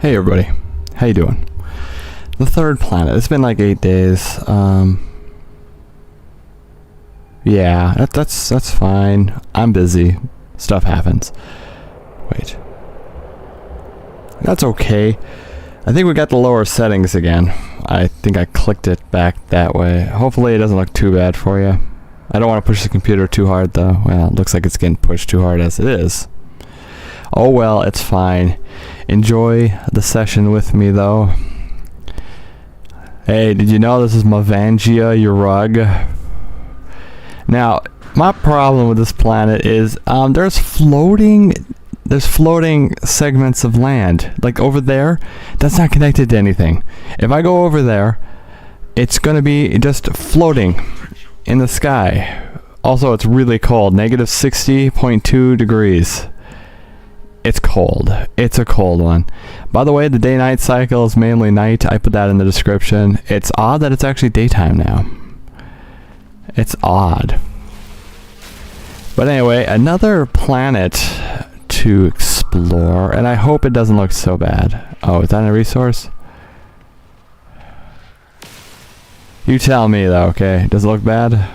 Hey everybody, how you doing? The third planet. It's been like 8 days. Yeah, that's fine. I'm busy. Stuff happens. Wait. That's okay. I think we got the lower settings again. I think I clicked it back that way. Hopefully it doesn't look too bad for you. I don't want to push the computer too hard though. Well, it looks like it's getting pushed too hard as it is. Oh well, it's fine. Enjoy the session with me though. Hey, did you know this is Mivangia, Urug? Now, my problem with this planet is there's floating segments of land. Like over there, that's not connected to anything. If I go over there, it's gonna be just floating in the sky. Also, it's really cold, negative 60.2 degrees. It's cold. It's a cold one. By the way, the day-night cycle is mainly night. I put that in the description. It's odd that it's actually daytime now. It's odd. But anyway, another planet to explore, and I hope it doesn't look so bad. Oh, is that a resource? You tell me though, okay? Does it look bad?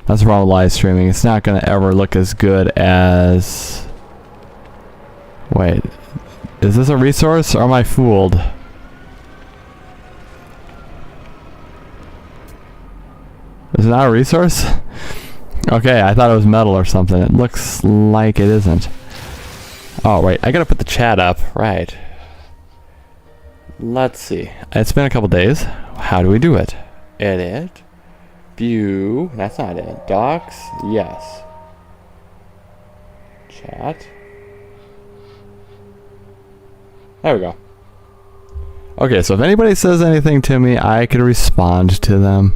That's the problem with live streaming. It's not going to ever look as good as... Wait. Is this a resource or am I fooled? Is it not a resource? Okay, I thought it was metal or something. It looks like it isn't. Oh, wait. I got to put the chat up. Right. Let's see. It's been a couple days. How do we do it? Edit. View, that's not it. Docs, yes. Chat. There we go. Okay, so if anybody says anything to me, I can respond to them.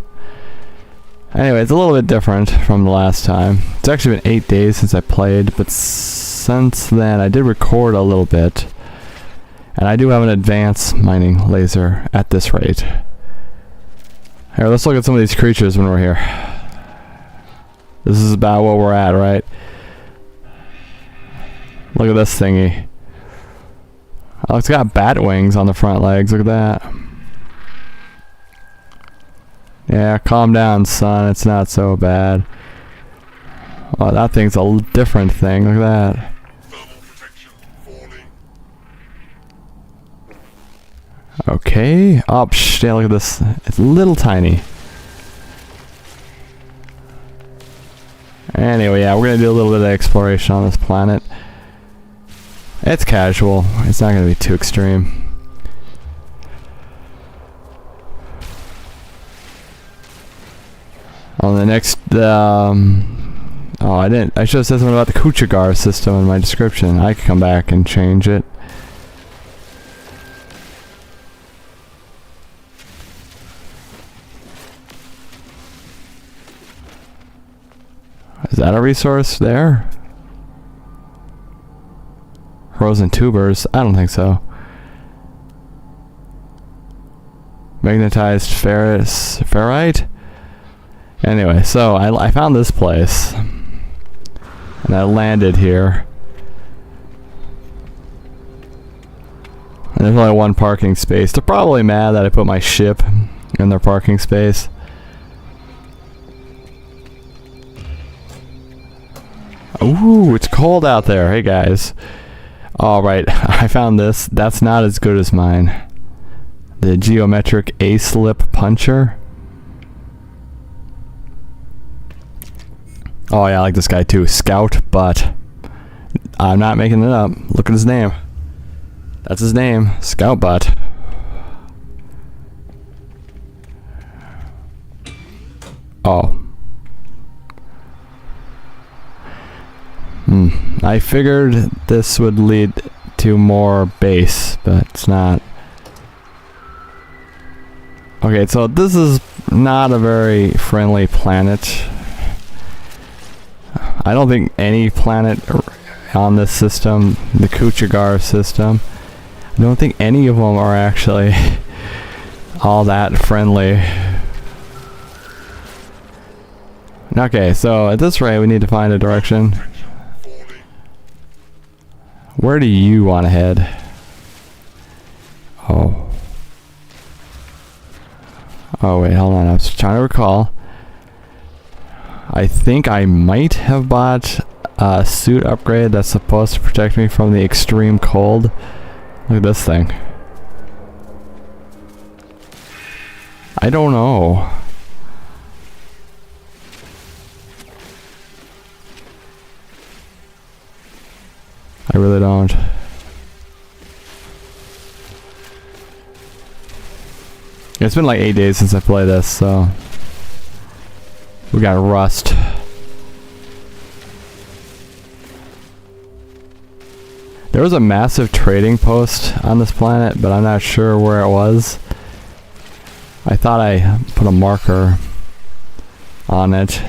Anyway, it's a little bit different from the last time. It's actually been 8 days since I played, but since then I did record a little bit. And I do have an advanced mining laser at this rate. Here, let's look at some of these creatures when we're here. This is about where we're at, right? Look at this thingy. Oh, it's got bat wings on the front legs. Look at that. Yeah, calm down, son. It's not so bad. Oh, that thing's a different thing. Look at that. Okay. Oh, yeah, look at this. It's little tiny. Anyway, yeah, we're going to do a little bit of exploration on this planet. It's casual. It's not going to be too extreme. On the next, oh, I should have said something about the Kuchagar system in my description. I could come back and change it. Is that a resource there? Frozen tubers? I don't think so. Magnetized ferrite? Anyway, so I found this place. And I landed here. And there's only one parking space. They're probably mad that I put my ship in their parking space. Ooh, it's cold out there. Hey guys. Alright, I found this. That's not as good as mine. The geometric A-slip puncher. Oh yeah, I like this guy too. Scout Butt. I'm not making it up. Look at his name. That's his name. Scout Butt. Oh. I figured this would lead to more base, but it's not. Okay, so this is not a very friendly planet. I don't think any planet on this system, the Kuchagar system, I don't think any of them are actually all that friendly. Okay, so at this rate we need to find a direction. Where do you want to head? Oh. Oh wait, hold on. I was trying to recall. I think I might have bought a suit upgrade that's supposed to protect me from the extreme cold. Look at this thing. I don't know. I really don't. It's been like 8 days since I played this, so we got rust. There was a massive trading post on this planet, but I'm not sure where it was. I thought I put a marker on it,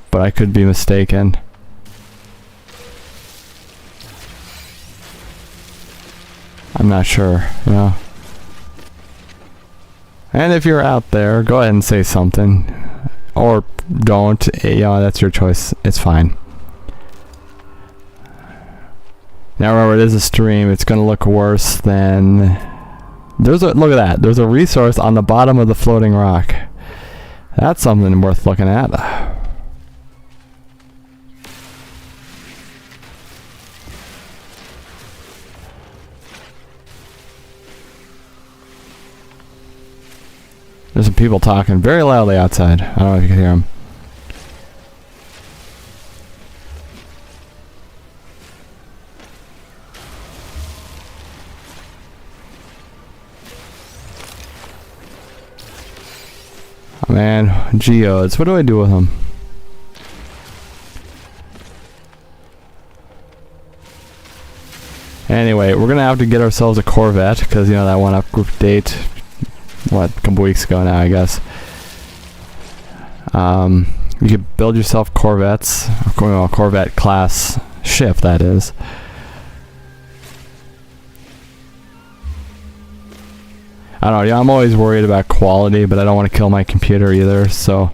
but I could be mistaken. I'm not sure, you know. And if you're out there, go ahead and say something. Or don't. You know, that's your choice. It's fine. Now remember, it is a stream. It's going to look worse than... look at that. There's a resource on the bottom of the floating rock. That's something worth looking at. There's some people talking very loudly outside. I don't know if you can hear them. Oh man, geodes. What do I do with them? Anyway, we're gonna have to get ourselves a Corvette because, you know, that one update, what, a couple weeks ago now, I guess. You could build yourself Corvettes, or Corvette class ship, that is. I don't know, yeah, I'm always worried about quality, but I don't want to kill my computer either, so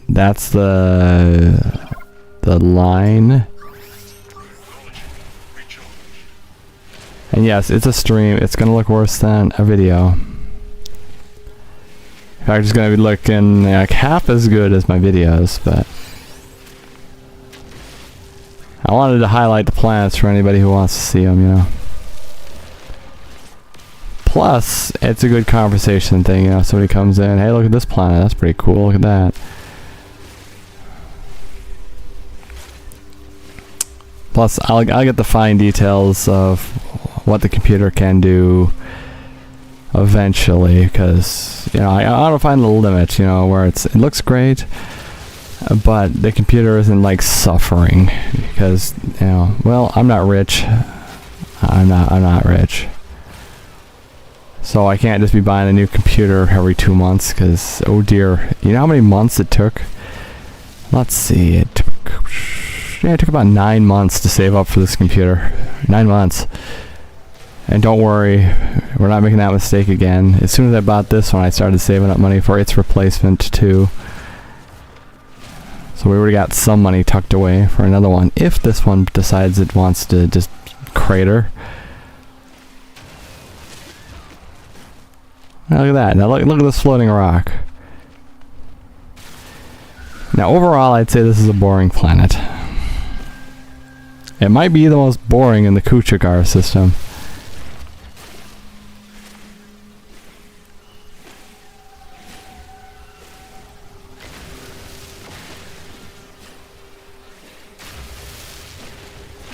that's the line. And yes, it's a stream. It's gonna look worse than a video. In fact, it's gonna be looking like half as good as my videos, but I wanted to highlight the planets for anybody who wants to see them, you know. Plus, it's a good conversation thing, you know. Somebody comes in, hey, look at this planet. That's pretty cool. Look at that. Plus, I'll get the fine details of what the computer can do eventually, because, you know, I want to find the limit, you know, where it looks great, but the computer isn't like suffering because, you know, well, I'm not rich. I'm not rich. So I can't just be buying a new computer every 2 months because, oh dear, you know how many months it took? Let's see, it took about 9 months to save up for this computer. 9 months. And don't worry, we're not making that mistake again. As soon as I bought this one, I started saving up money for its replacement too. So we already got some money tucked away for another one, if this one decides it wants to just crater. Now look at that. Now look at this floating rock. Now overall, I'd say this is a boring planet. It might be the most boring in the Kuchakar system.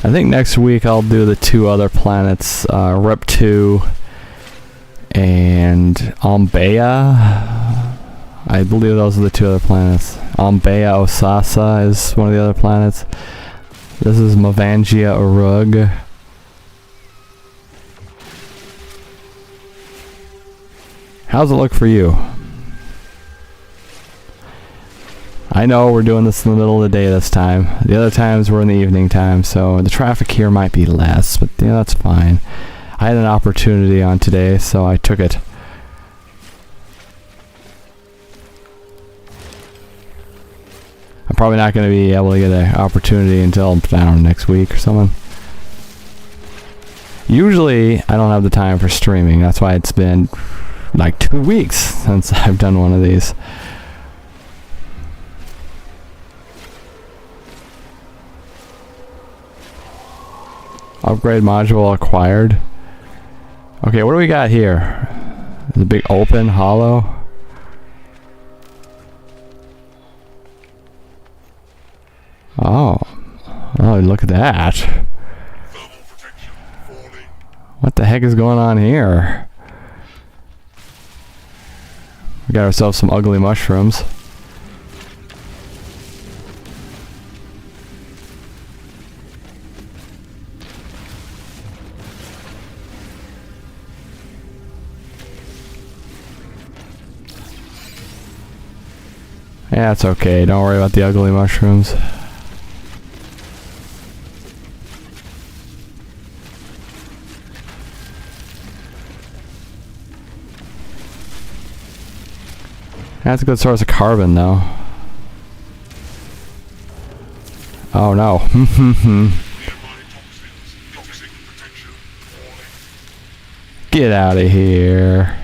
I think next week I'll do the 2 other planets, Rep 2 and Umbea. I believe those are the 2 other planets. Umbea Osasa is one of the other planets. This is Mivangia Urug. How's it look for you? I know we're doing this in the middle of the day this time. The other times we're in the evening time, so the traffic here might be less, but yeah, that's fine. I had an opportunity on today, so I took it. probably not going to be able to get an opportunity until, I don't know, next week or something. Usually, I don't have the time for streaming. That's why it's been like 2 weeks since I've done one of these. Upgrade module acquired. Okay, what do we got here? The big open, hollow. Oh. Oh, look at that. What the heck is going on here? We got ourselves some ugly mushrooms. Yeah, it's okay. Don't worry about the ugly mushrooms. That's a good source of carbon, though. Oh no. Get out of here.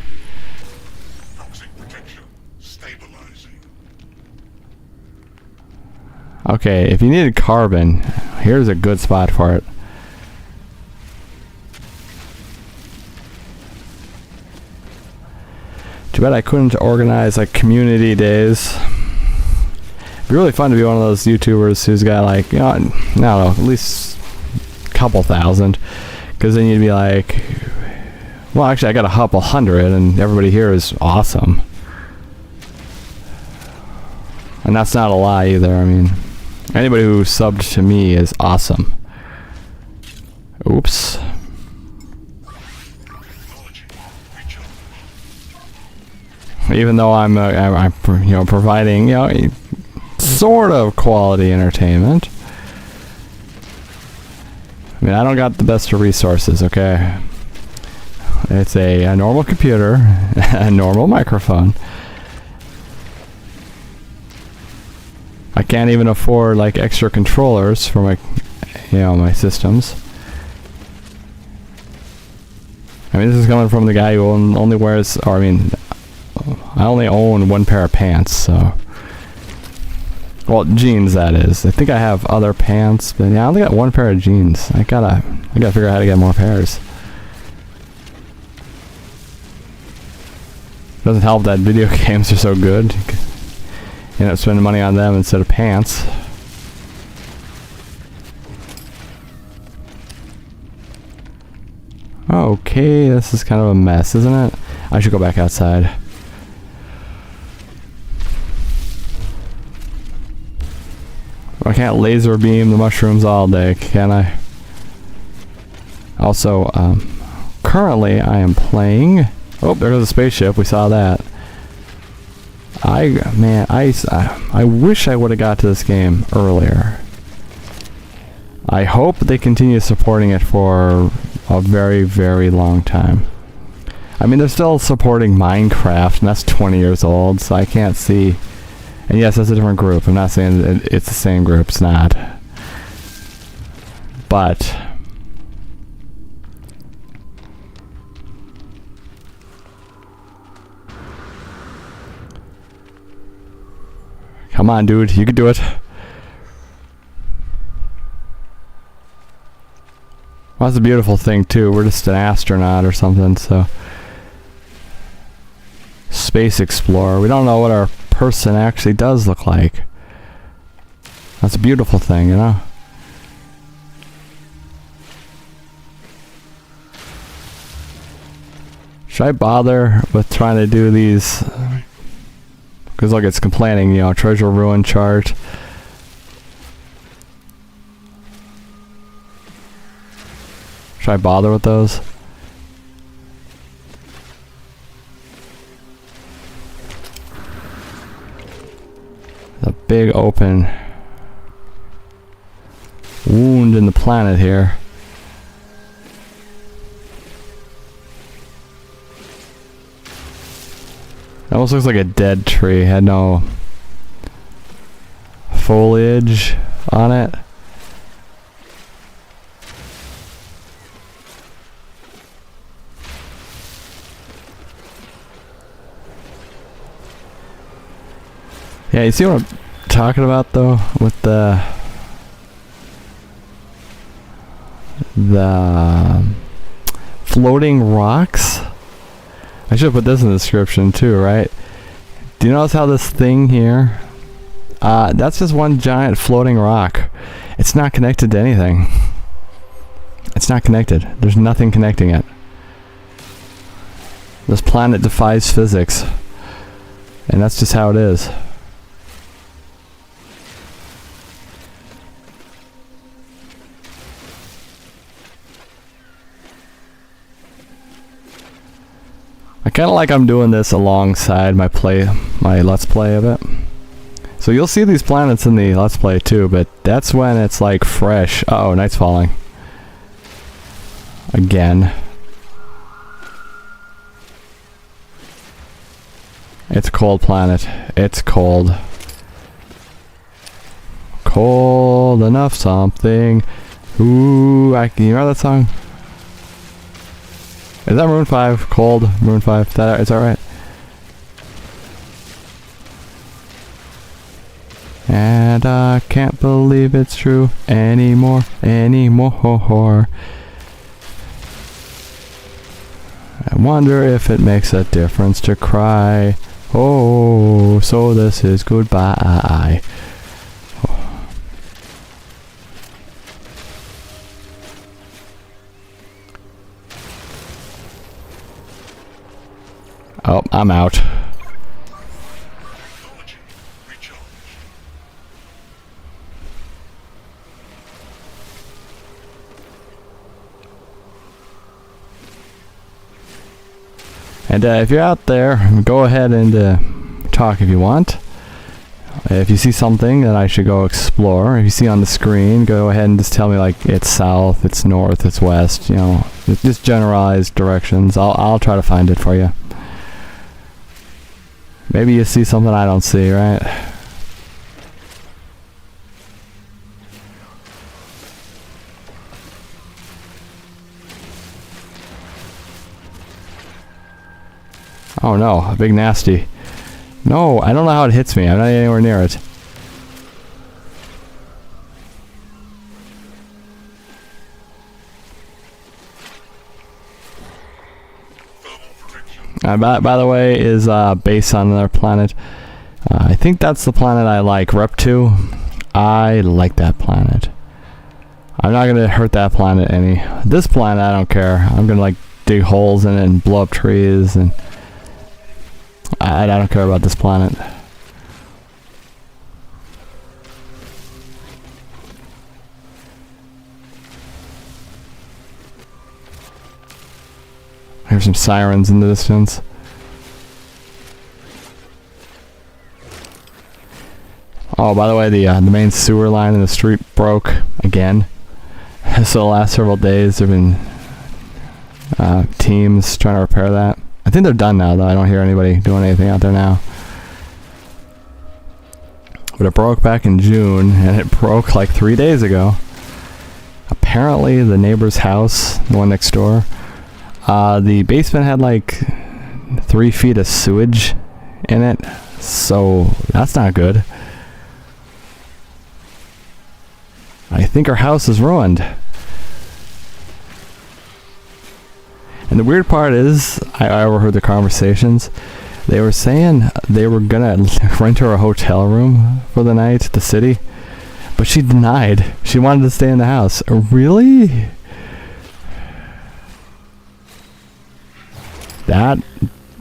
Okay, if you needed carbon, here's a good spot for it. Too bad I couldn't organize like community days. It'd be really fun to be one of those YouTubers who's got like, you know, I don't know, at least a couple thousand. Because then you'd be like, well, actually I got a couple hundred and everybody here is awesome. And that's not a lie either. I mean, anybody who subbed to me is awesome. Oops. Even though I'm you know, providing, you know, sort of quality entertainment. I mean, I don't got the best of resources, okay? It's a normal computer, a normal microphone. I can't even afford like extra controllers for my, you know, my systems. I mean, this is coming from the guy who only wears, or I mean, I only own one pair of pants, so. Well, jeans, that is. I think I have other pants, but yeah, I only got one pair of jeans. I gotta figure out how to get more pairs. Doesn't help that video games are so good. You know, spending money on them instead of pants. Okay, this is kind of a mess, isn't it? I should go back outside. I can't laser beam the mushrooms all day, can I? Also, currently I am playing... Oh, there goes a spaceship. We saw that. I wish I would have got to this game earlier. I hope they continue supporting it for a very, very long time. I mean, they're still supporting Minecraft, and that's 20 years old, so I can't see... And yes, that's a different group. I'm not saying it's the same group. It's not. But... Come on, dude. You can do it. Well, that's a beautiful thing, too. We're just an astronaut or something, so... Space explorer. We don't know what our person actually does look like. That's a beautiful thing, you know? Should I bother with trying to do these? Because look, it's complaining, you know, treasure ruin chart. Should I bother with those? A big open wound in the planet here. It almost looks like a dead tree. Had no foliage on it. Yeah, you see what I'm talking about though, with the floating rocks? I should put this in the description too, right? Do you notice how this thing here, that's just one giant floating rock. It's not connected to anything. It's not connected. There's nothing connecting it. This planet defies physics. And that's just how it is. I kind of like I'm doing this alongside my Let's Play of it. So you'll see these planets in the Let's Play too, but that's when it's like fresh. Uh-oh, night's falling. Again. It's a cold planet. It's cold. Cold enough something. Ooh, you remember that song? Is that Maroon 5? Cold Maroon 5? Is that right? And I can't believe it's true anymore. I wonder if it makes a difference to cry. Oh, so this is goodbye. Oh, I'm out. And if you're out there, go ahead and talk if you want. If you see something that I should go explore, if you see on the screen, go ahead and just tell me like it's south, it's north, it's west, you know, just generalized directions. I'll try to find it for you. Maybe you see something I don't see, right? Oh no, a big nasty. No, I don't know how it hits me. I'm not anywhere near it. By the way, is based on another planet. I think that's the planet I like. Rep 2. I like that planet. I'm not gonna hurt that planet any. This planet, I don't care. I'm gonna like dig holes in it and blow up trees, and I don't care about this planet. Here's some sirens in the distance. Oh, by the way, the main sewer line in the street broke again. So the last several days there have been teams trying to repair that. I think they're done now, though. I don't hear anybody doing anything out there now. But it broke back in June, and it broke like 3 days ago. Apparently, the neighbor's house, the one next door, the basement had like 3 feet of sewage in it, so that's not good. I think our house is ruined. And the weird part is, I overheard the conversations. They were saying they were gonna rent her a hotel room for the night at the city, but she denied. She wanted to stay in the house. Really? That,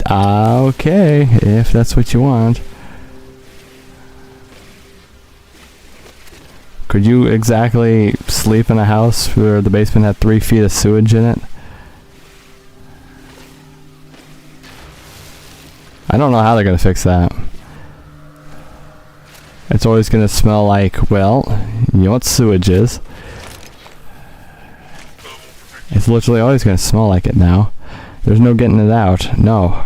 okay, if that's what you want. Could you exactly sleep in a house where the basement had 3 feet of sewage in it? I don't know how they're going to fix that. It's always going to smell like, well, you know what sewage is. It's literally always going to smell like it now. There's no getting it out. No.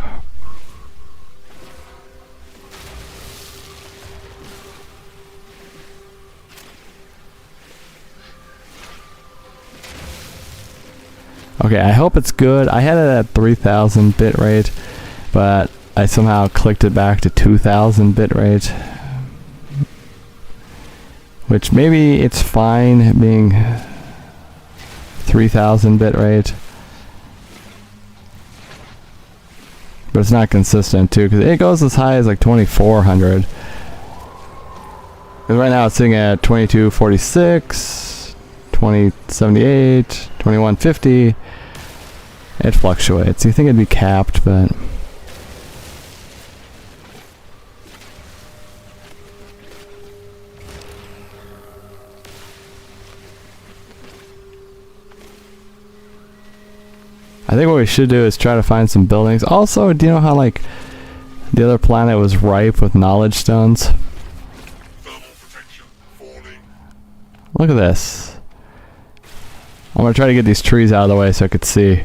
Okay, I hope it's good. I had it at 3000 bitrate, but I somehow clicked it back to 2000 bitrate. Which maybe it's fine being 3000 bitrate. But it's not consistent too, because it goes as high as like 2400. And right now it's sitting at 2246, 2078, 2150. It fluctuates. You think it'd be capped, but I think what we should do is try to find some buildings. Also, do you know how like the other planet was ripe with knowledge stones? Look at this. I'm gonna try to get these trees out of the way so I could see.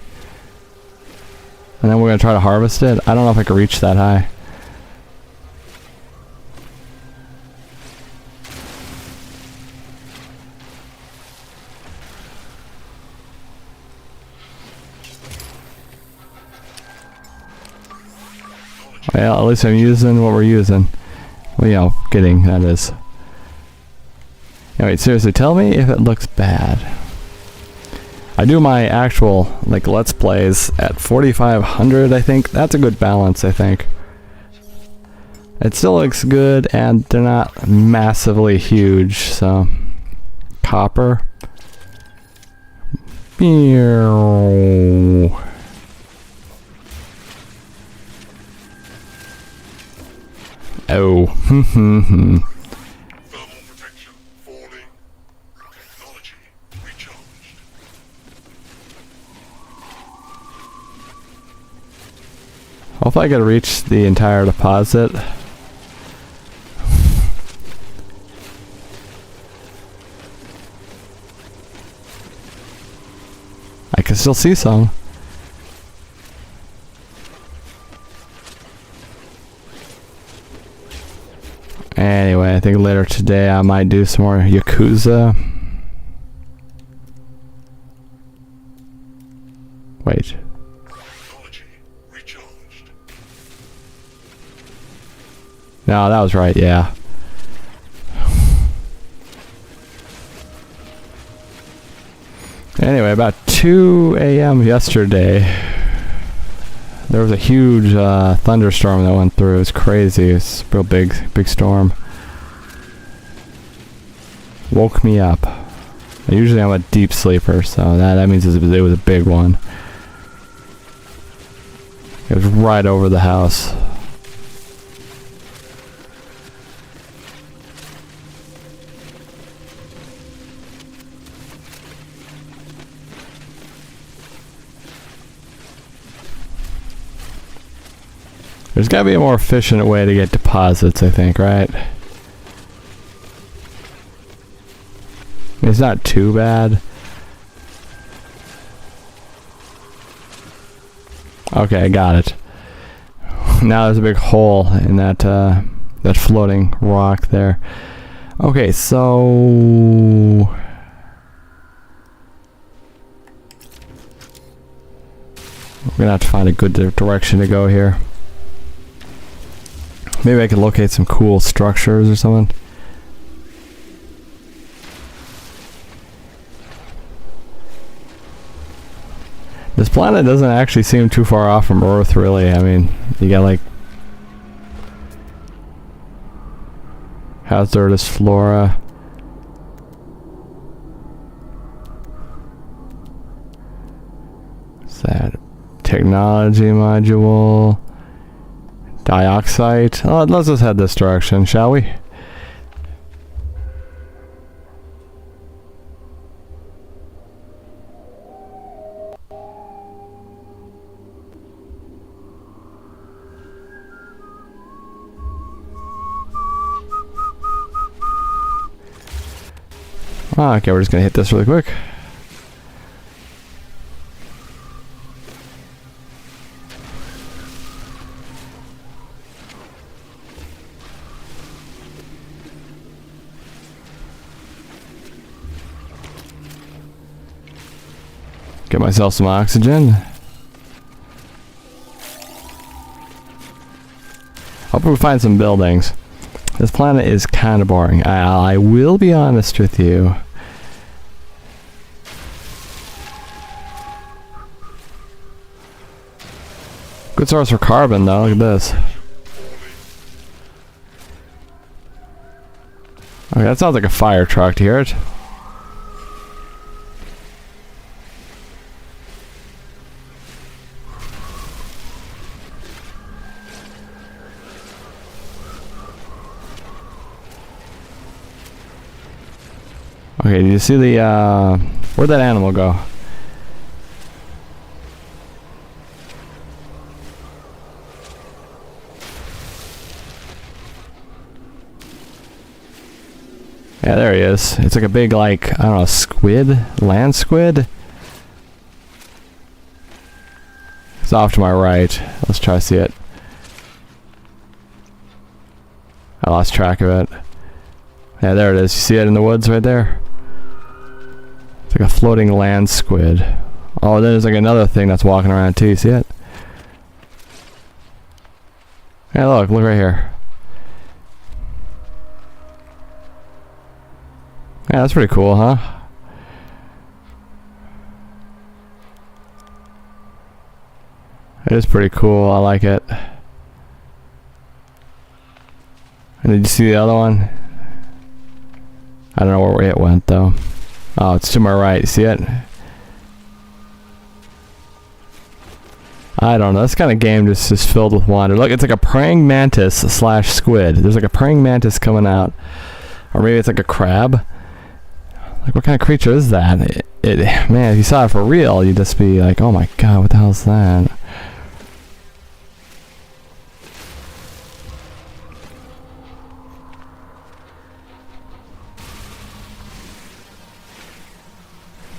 And then we're gonna try to harvest it. I don't know if I can reach that high. Well, at least I'm using what we're using. Well, you know, getting, that is. Wait, seriously, tell me if it looks bad. I do my actual, like, Let's Plays at 4500, I think. That's a good balance, I think. It still looks good, and they're not massively huge, so... Copper. Oh. Thermal protection falling. Technology recharged. Hopefully I can reach the entire deposit. I can still see some. Anyway, I think later today I might do some more Yakuza. Wait. No, that was right, yeah. Anyway, about 2 a.m. yesterday, there was a huge thunderstorm that went through. It was crazy. It was a real big storm. Woke me up. Usually I'm a deep sleeper, so that means it was a big one. It was right over the house. There's gotta be a more efficient way to get deposits, I think, right? It's not too bad. Okay, I got it. Now there's a big hole in that that floating rock there. Okay, so we're gonna have to find a good direction to go here. Maybe I could locate some cool structures or something. This planet doesn't actually seem too far off from Earth, really. I mean, you got like hazardous flora. What's that? Technology module. Dioxide. Oh, let's just head this direction, shall we? Okay, we're just gonna hit this really quick. Get myself some oxygen. Hope we find some buildings. This planet is kind of boring. I will be honest with you. Good source for carbon though, look at this. Okay, that sounds like a fire truck, do you hear it? Okay, do you see the, where'd that animal go? Yeah, there he is. It's like a big, like, I don't know, squid? Land squid? It's off to my right. Let's try to see it. I lost track of it. Yeah, there it is. You see it in the woods right there? It's like a floating land squid. Oh, then there's like another thing that's walking around too. You see it? Yeah, look right here. Yeah, that's pretty cool, huh? It is pretty cool. I like it. And did you see the other one? I don't know where it went though. Oh, it's to my right. You see it? I don't know. This kind of game just is filled with wonder. Look, it's like a praying mantis slash squid. There's like a praying mantis coming out. Or maybe it's like a crab. Like, what kind of creature is that? Man, if you saw it for real, you'd just be like, oh my god, what the hell is that?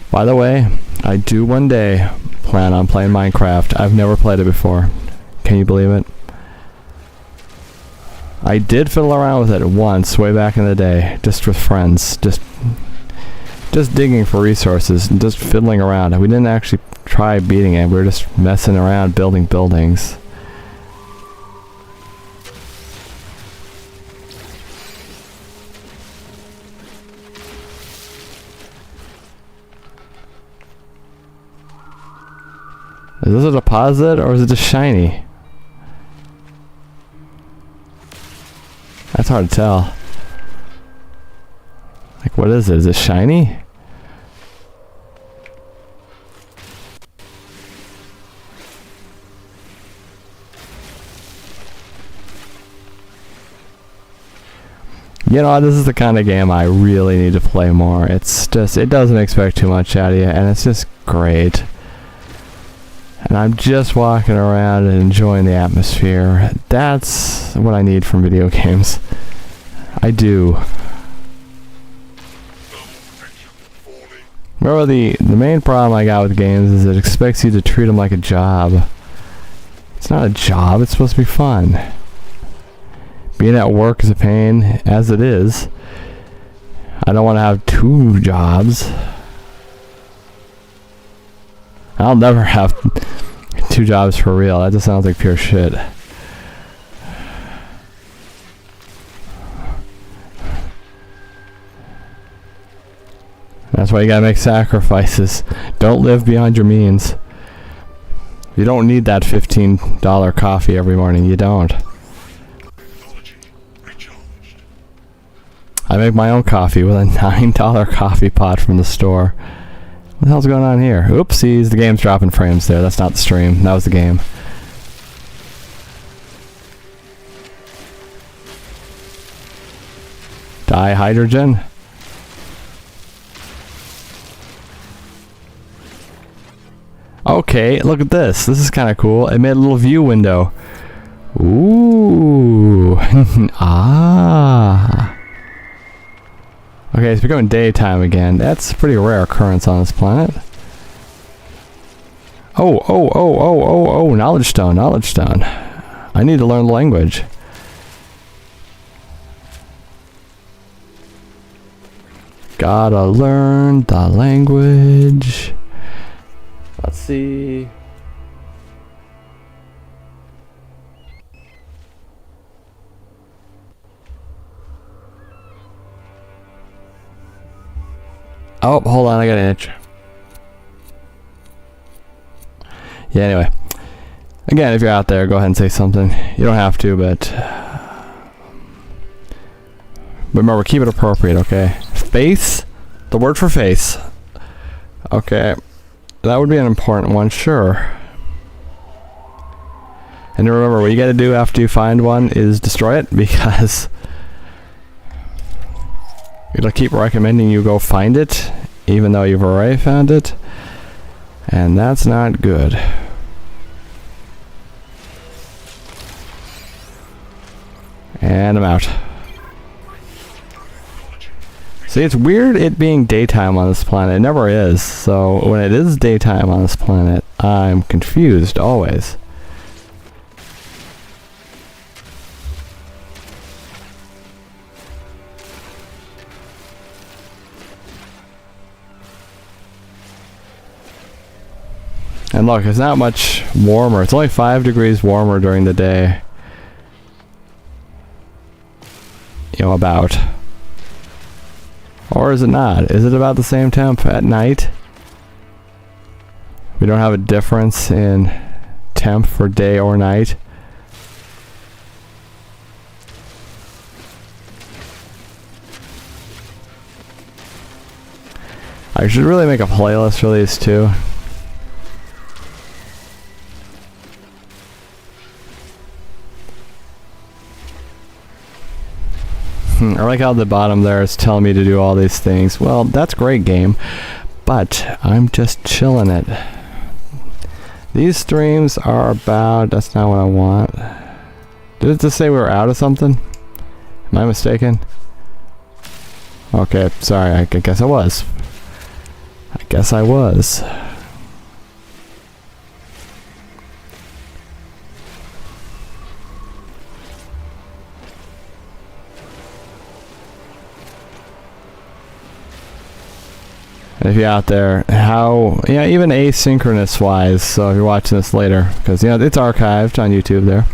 By the way, I do one day plan on playing Minecraft. I've never played it before. Can you believe it? I did fiddle around with it once, way back in the day, just with friends. Just digging for resources and just fiddling around. We didn't actually try beating it. We were just messing around building buildings. Is this a deposit or is it just shiny? That's hard to tell. Like, what is it? Is it shiny? You know, this is the kind of game I really need to play more. It's just, it doesn't expect too much out of you, and it's just great. And I'm just walking around and enjoying the atmosphere. That's what I need from video games. I do. Remember, the main problem I got with games is it expects you to treat them like a job. It's not a job, it's supposed to be fun. Being at work is a pain, as it is. I don't want to have 2 jobs. I'll never have 2 jobs for real. That just sounds like pure shit. That's why you gotta make sacrifices. Don't live beyond your means. You don't need that $15 coffee every morning. You don't. I make my own coffee with a $9 coffee pot from the store. What the hell's going on here? Oopsies, the game's dropping frames there. That's not the stream. That was the game. Dihydrogen? Okay, look at this. This is kind of cool. It made a little view window. Ooh. Ah. Okay, it's becoming daytime again. That's a pretty rare occurrence on this planet. Oh, knowledge stone, knowledge stone. I need to learn the language. Gotta learn the language. Let's see. Oh, hold on, I got an itch. Yeah, anyway. Again, if you're out there, go ahead and say something. You don't have to, but remember, keep it appropriate, okay? Face? The word for face. Okay. That would be an important one, sure. And remember, what you gotta do after you find one is destroy it, because it'll keep recommending you go find it, even though you've already found it. And that's not good. And I'm out. See, it's weird it being daytime on this planet. It never is. So when it is daytime on this planet, I'm confused always. And look, it's not much warmer. It's only 5 degrees warmer during the day. You know, about. Or is it not? Is it about the same temp at night? We don't have a difference in temp for day or night. I should really make a playlist for these too. I like how the bottom there is telling me to do all these things. Well, that's great, game, but I'm just chilling it. These streams are about... That's not what I want. Did it just say we were out of something? Am I mistaken? Okay, sorry, I guess I was. I guess I was. And if you're out there, how, yeah, even asynchronous wise, so if you're watching this later, because, you know, it's archived on YouTube there.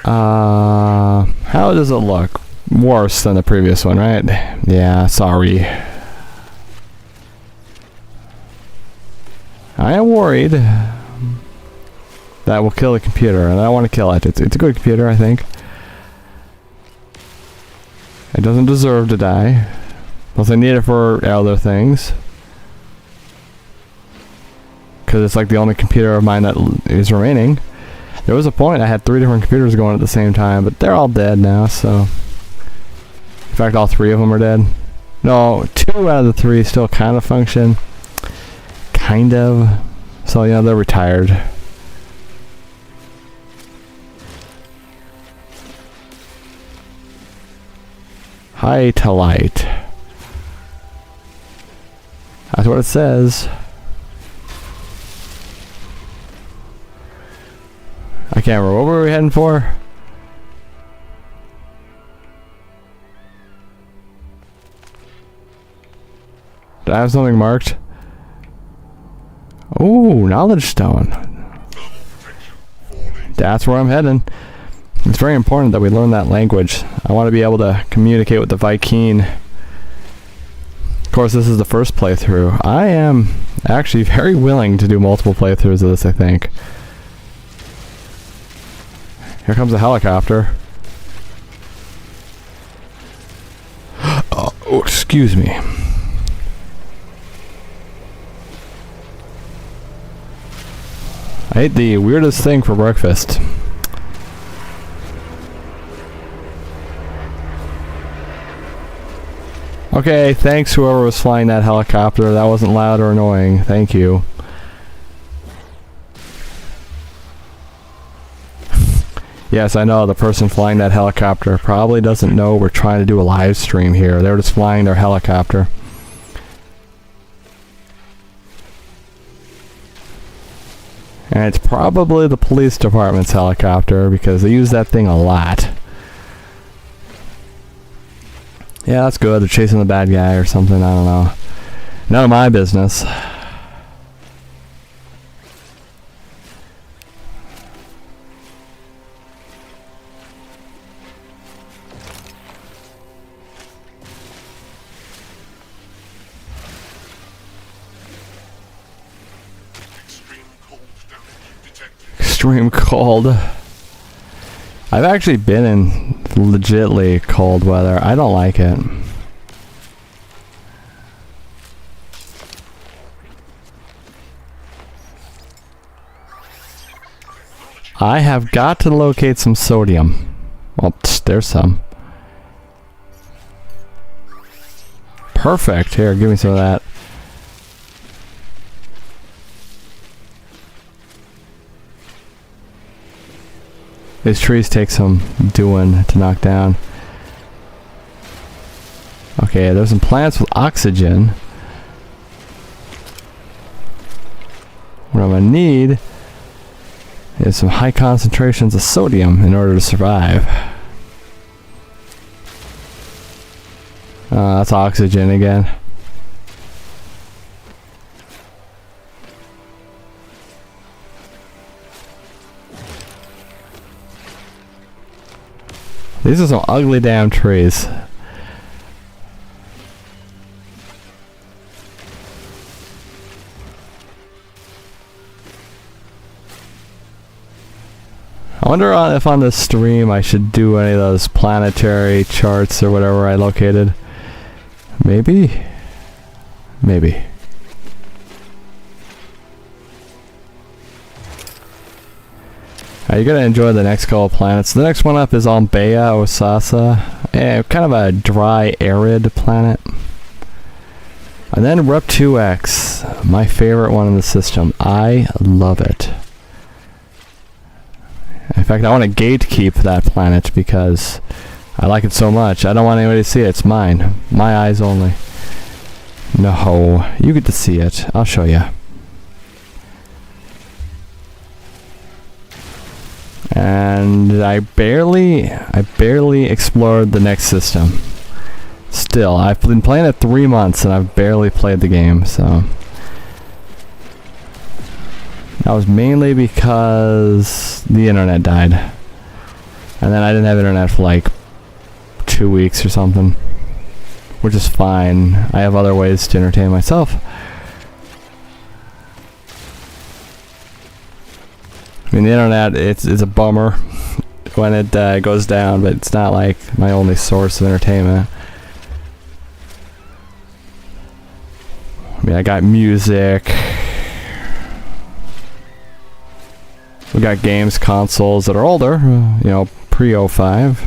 How does it look? Worse than the previous one, right? Yeah, sorry. I am worried that will kill the computer, and I don't want to kill it. It's a good computer, I think. It doesn't deserve to die. Plus I need it for other things. Because it's like the only computer of mine that is remaining. There was a point I had 3 different computers going at the same time, but they're all dead now, so... In fact, all 3 of them are dead. No, 2 out of the 3 still kind of function. Kind of. So, yeah, they're retired. High to light. That's what it says. I can't remember. What were we heading for? Did I have something marked? Oh, knowledge stone. That's where I'm heading. It's very important that we learn that language. I want to be able to communicate with the Viking. Of course, this is the first playthrough. I am actually very willing to do multiple playthroughs of this, I think. Here comes a helicopter. Oh, excuse me. I ate the weirdest thing for breakfast. Okay, thanks whoever was flying that helicopter. That wasn't loud or annoying. Thank you. Yes, I know the person flying that helicopter probably doesn't know we're trying to do a live stream here. They were just flying their helicopter. And it's probably the police department's helicopter because they use that thing a lot. Yeah, that's good. They're chasing the bad guy or something. I don't know. None of my business. extreme cold. I've actually been in legitly cold weather. I don't like it. I have got to locate some sodium. Well, there's some. Perfect. Here, give me some of that. These trees take some doing to knock down. Okay, there's some plants with oxygen. What I'm gonna need is some high concentrations of sodium in order to survive. That's oxygen again. These are some ugly damn trees. I wonder if on this stream I should do any of those planetary charts or whatever I located. Maybe? Maybe. You're gonna enjoy the next couple of planets. The next one up is Ombea Osasa. Kind of a dry, arid planet. And then Rep 2X, my favorite one in the system. I love it. In fact, I want to gatekeep that planet because I like it so much. I don't want anybody to see it. It's mine. My eyes only. No, you get to see it. I'll show you. And I barely explored the next system. Still, I've been playing it 3 months and I've barely played the game, so that was mainly because the internet died. And then I didn't have internet for like 2 weeks or something, which is fine. I have other ways to entertain myself. I mean, the internet, it's a bummer when it goes down, but it's not like my only source of entertainment. I mean, I got music. We got games, consoles that are older, you know, pre-05.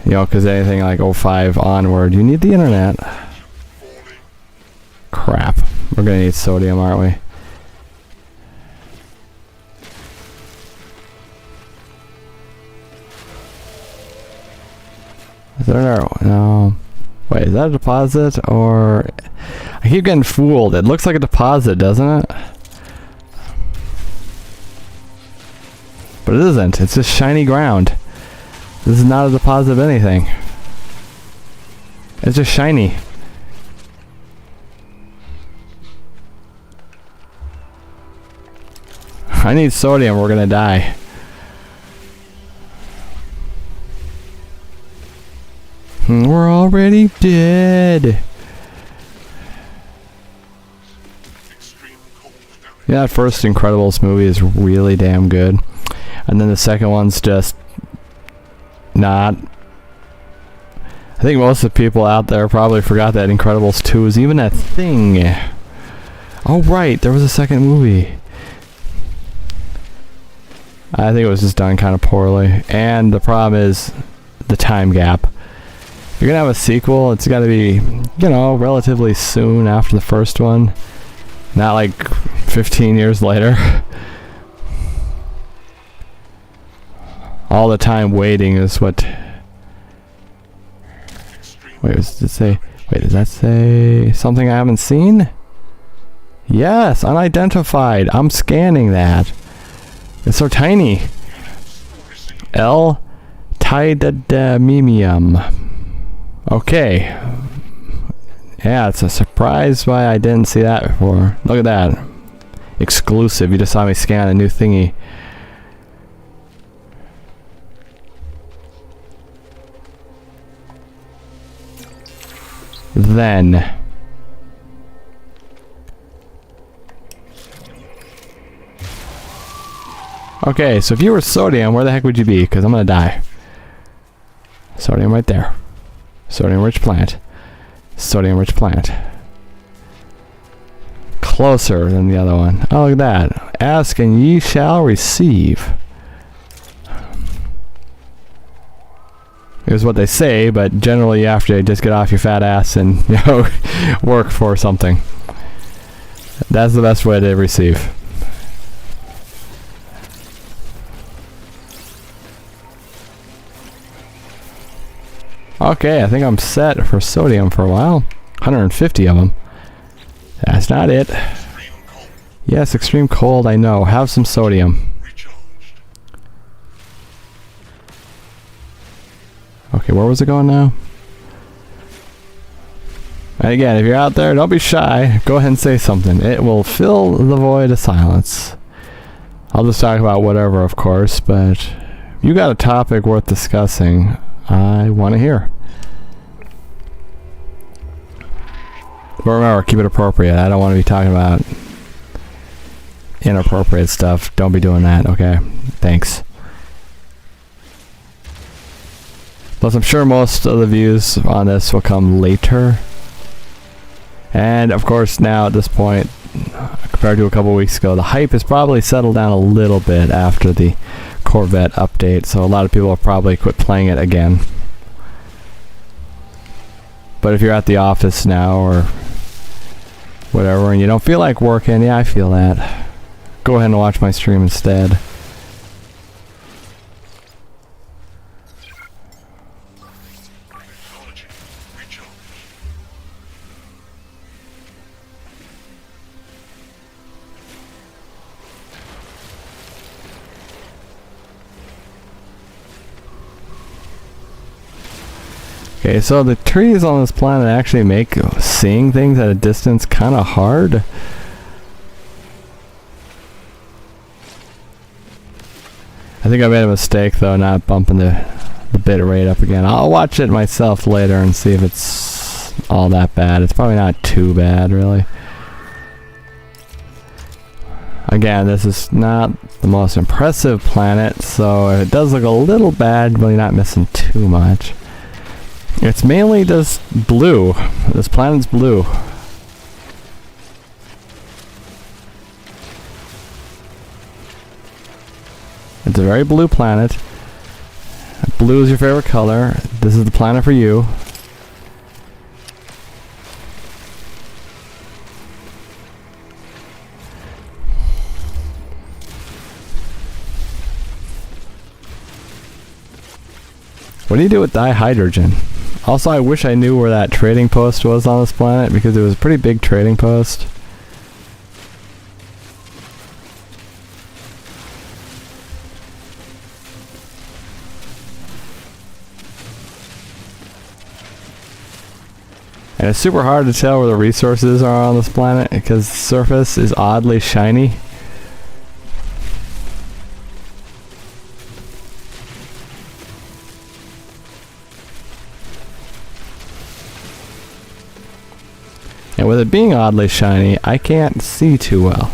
You know, because anything like 05 onward, you need the internet. Crap. We're gonna need sodium, aren't we? Is there no? Wait, is that a deposit or? I keep getting fooled. It looks like a deposit, doesn't it? But it isn't. It's just shiny ground. This is not a deposit of anything. It's just shiny. I need sodium. We're gonna die. We're already dead. Yeah, that first Incredibles movie is really damn good. And then the second one's just not. I think most of the people out there probably forgot that Incredibles 2 is even a thing. Oh right, there was a second movie. I think it was just done kind of poorly. And the problem is the time gap. If you're gonna have a sequel, it's gotta be, you know, relatively soon after the first one. Not like 15 years later. All the time waiting is what... Wait, does it say... Wait, does that say something I haven't seen? Yes, unidentified. I'm scanning that. It's so tiny. L-Tidadamium. Okay. Yeah, it's a surprise why I didn't see that before. Look at that. Exclusive. You just saw me scan a new thingy. Then Okay, so if you were sodium, where the heck would you be? Because I'm gonna die. Sodium right there. Sodium-rich plant. Sodium-rich plant. Closer than the other one. Oh, look at that. Ask and ye shall receive. Here's what they say, but generally you have to just get off your fat ass and, you know, work for something. That's the best way to receive. Okay, I think I'm set for sodium for a while. 150 of them. That's not it. Yes, extreme cold, I know. Have some sodium. Okay, where was it going now? And again, if you're out there, don't be shy. Go ahead and say something. It will fill the void of silence. I'll just talk about whatever, of course, but if you got a topic worth discussing, I want to hear. But remember, keep it appropriate. I don't want to be talking about inappropriate stuff. Don't be doing that, okay? Thanks. Plus, I'm sure most of the views on this will come later. And, of course, now at this point, compared to a couple weeks ago, the hype has probably settled down a little bit after the Corvette update, so a lot of people will probably quit playing it again. But if you're at the office now or whatever and you don't feel like working, yeah, I feel that. Go ahead and watch my stream instead. Okay, so the trees on this planet actually make seeing things at a distance kind of hard. I think I made a mistake though, not bumping the bit rate up again. I'll watch it myself later and see if it's all that bad. It's probably not too bad, really. Again, this is not the most impressive planet, so it does look a little bad, but you're not missing too much. It's mainly just blue. This planet's blue. It's a very blue planet. Blue is your favorite color. This is the planet for you. What do you do with dihydrogen? Also, I wish I knew where that trading post was on this planet, because it was a pretty big trading post. And it's super hard to tell where the resources are on this planet, because the surface is oddly shiny. And with it being oddly shiny, I can't see too well.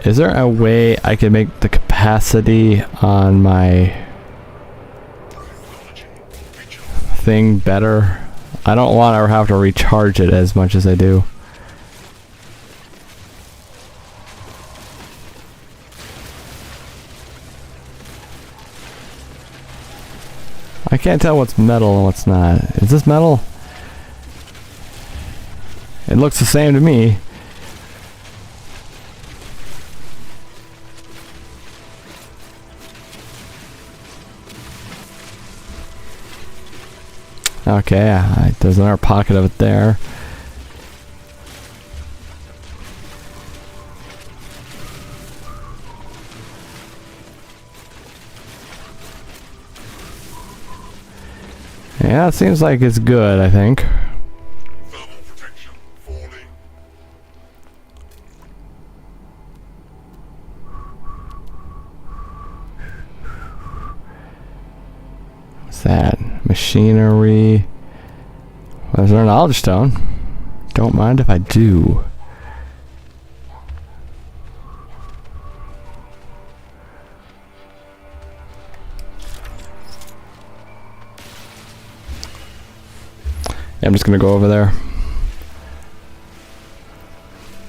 Is there a way I can make the capacity on my thing better? I don't want to have to recharge it as much as I do. I can't tell what's metal and what's not. Is this metal? It looks the same to me. Okay, there's another pocket of it there. Yeah, it seems like it's good, I think. Thermal protection falling. What's that? Machinery. Is there a knowledge stone? Don't mind if I do. Yeah, I'm just gonna go over there.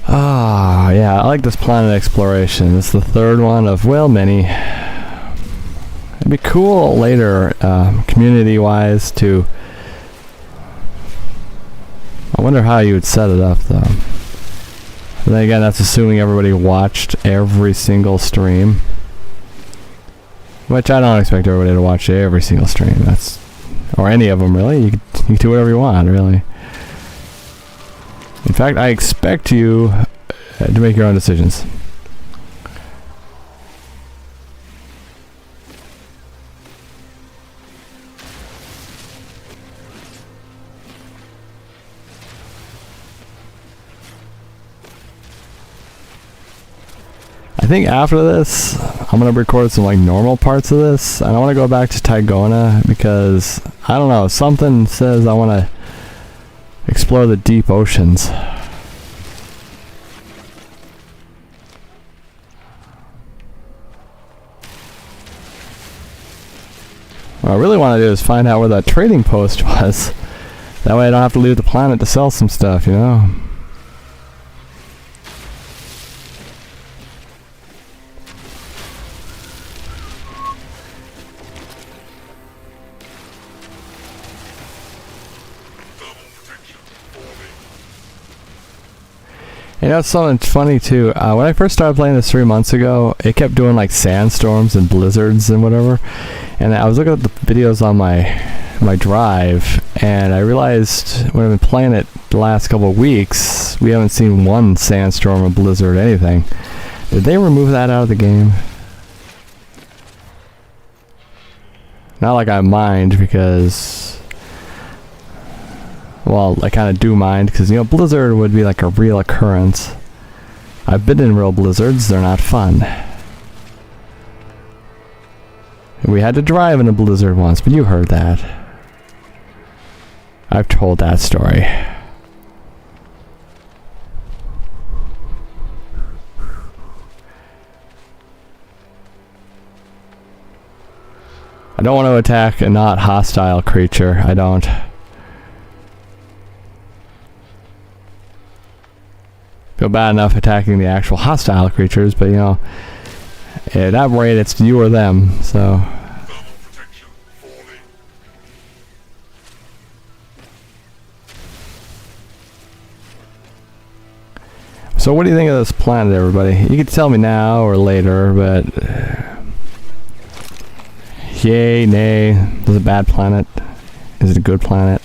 Ah, yeah, I like this planet exploration. It's the third one of, well, many. It'd be cool later, community-wise, to... I wonder how you would set it up, though. But then again, that's assuming everybody watched every single stream. Which I don't expect everybody to watch every single stream. That's... Or any of them, really. You can do whatever you want, really. In fact, I expect you to make your own decisions. I think after this, I'm gonna record some like normal parts of this. I don't want to go back to Tygona because I don't know. Something says I want to explore the deep oceans. What I really want to do is find out where that trading post was. That way I don't have to leave the planet to sell some stuff, you know? You know, something funny too. When I first started playing this 3 months ago, it kept doing like sandstorms and blizzards and whatever. And I was looking at the videos on my drive, and I realized when I've been playing it the last couple of weeks, we haven't seen one sandstorm or blizzard or anything. Did they remove that out of the game? Not like I mind, because... Well, I kind of do mind, because, you know, blizzard would be like a real occurrence. I've been in real blizzards, they're not fun. We had to drive in a blizzard once, but you heard that. I've told that story. I don't want to attack a not hostile creature, I don't. Feel bad enough attacking the actual hostile creatures, but you know, at that rate it's you or them, so... So what do you think of this planet, everybody? You can tell me now or later, but... Yay, nay. Is it a bad planet? Is it a good planet?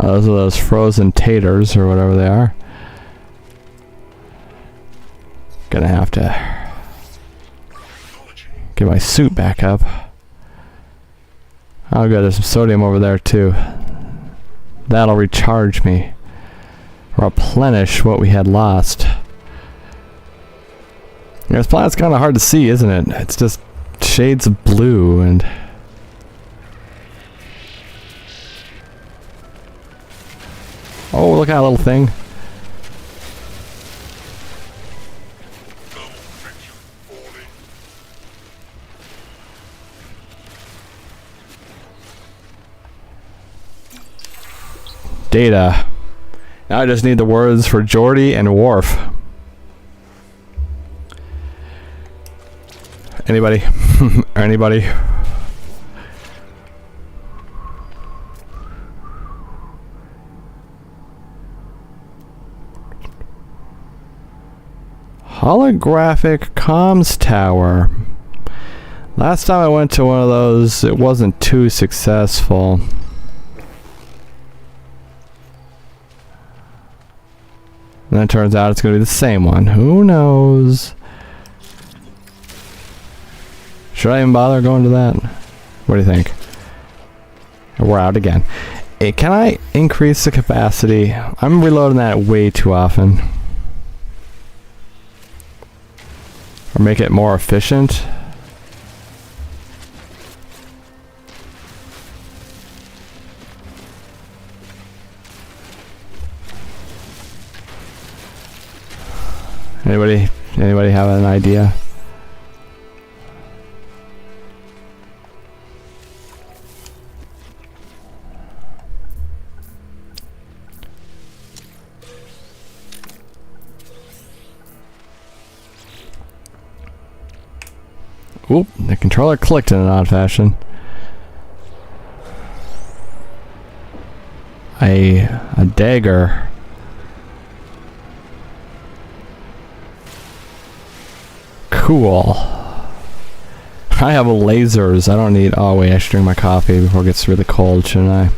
Those are those frozen taters, or whatever they are. Gonna have to get my suit back up. Oh good, there's some sodium over there too. That'll recharge me. Replenish what we had lost. Yeah, this planet's kinda hard to see, isn't it? It's just shades of blue and... Oh, look at that little thing. Data. Now I just need the words for Geordie and Wharf. Anybody? Anybody? Holographic comms tower. Last time I went to one of those, it wasn't too successful. And then it turns out it's going to be the same one. Who knows? Should I even bother going to that? What do you think? We're out again. Can I increase the capacity? I'm reloading that way too often. Or make it more efficient. Anybody have an idea? Oop, the controller clicked in an odd fashion. A dagger. Cool. I have lasers. I don't need... Oh wait, I should drink my coffee before it gets really cold, shouldn't I?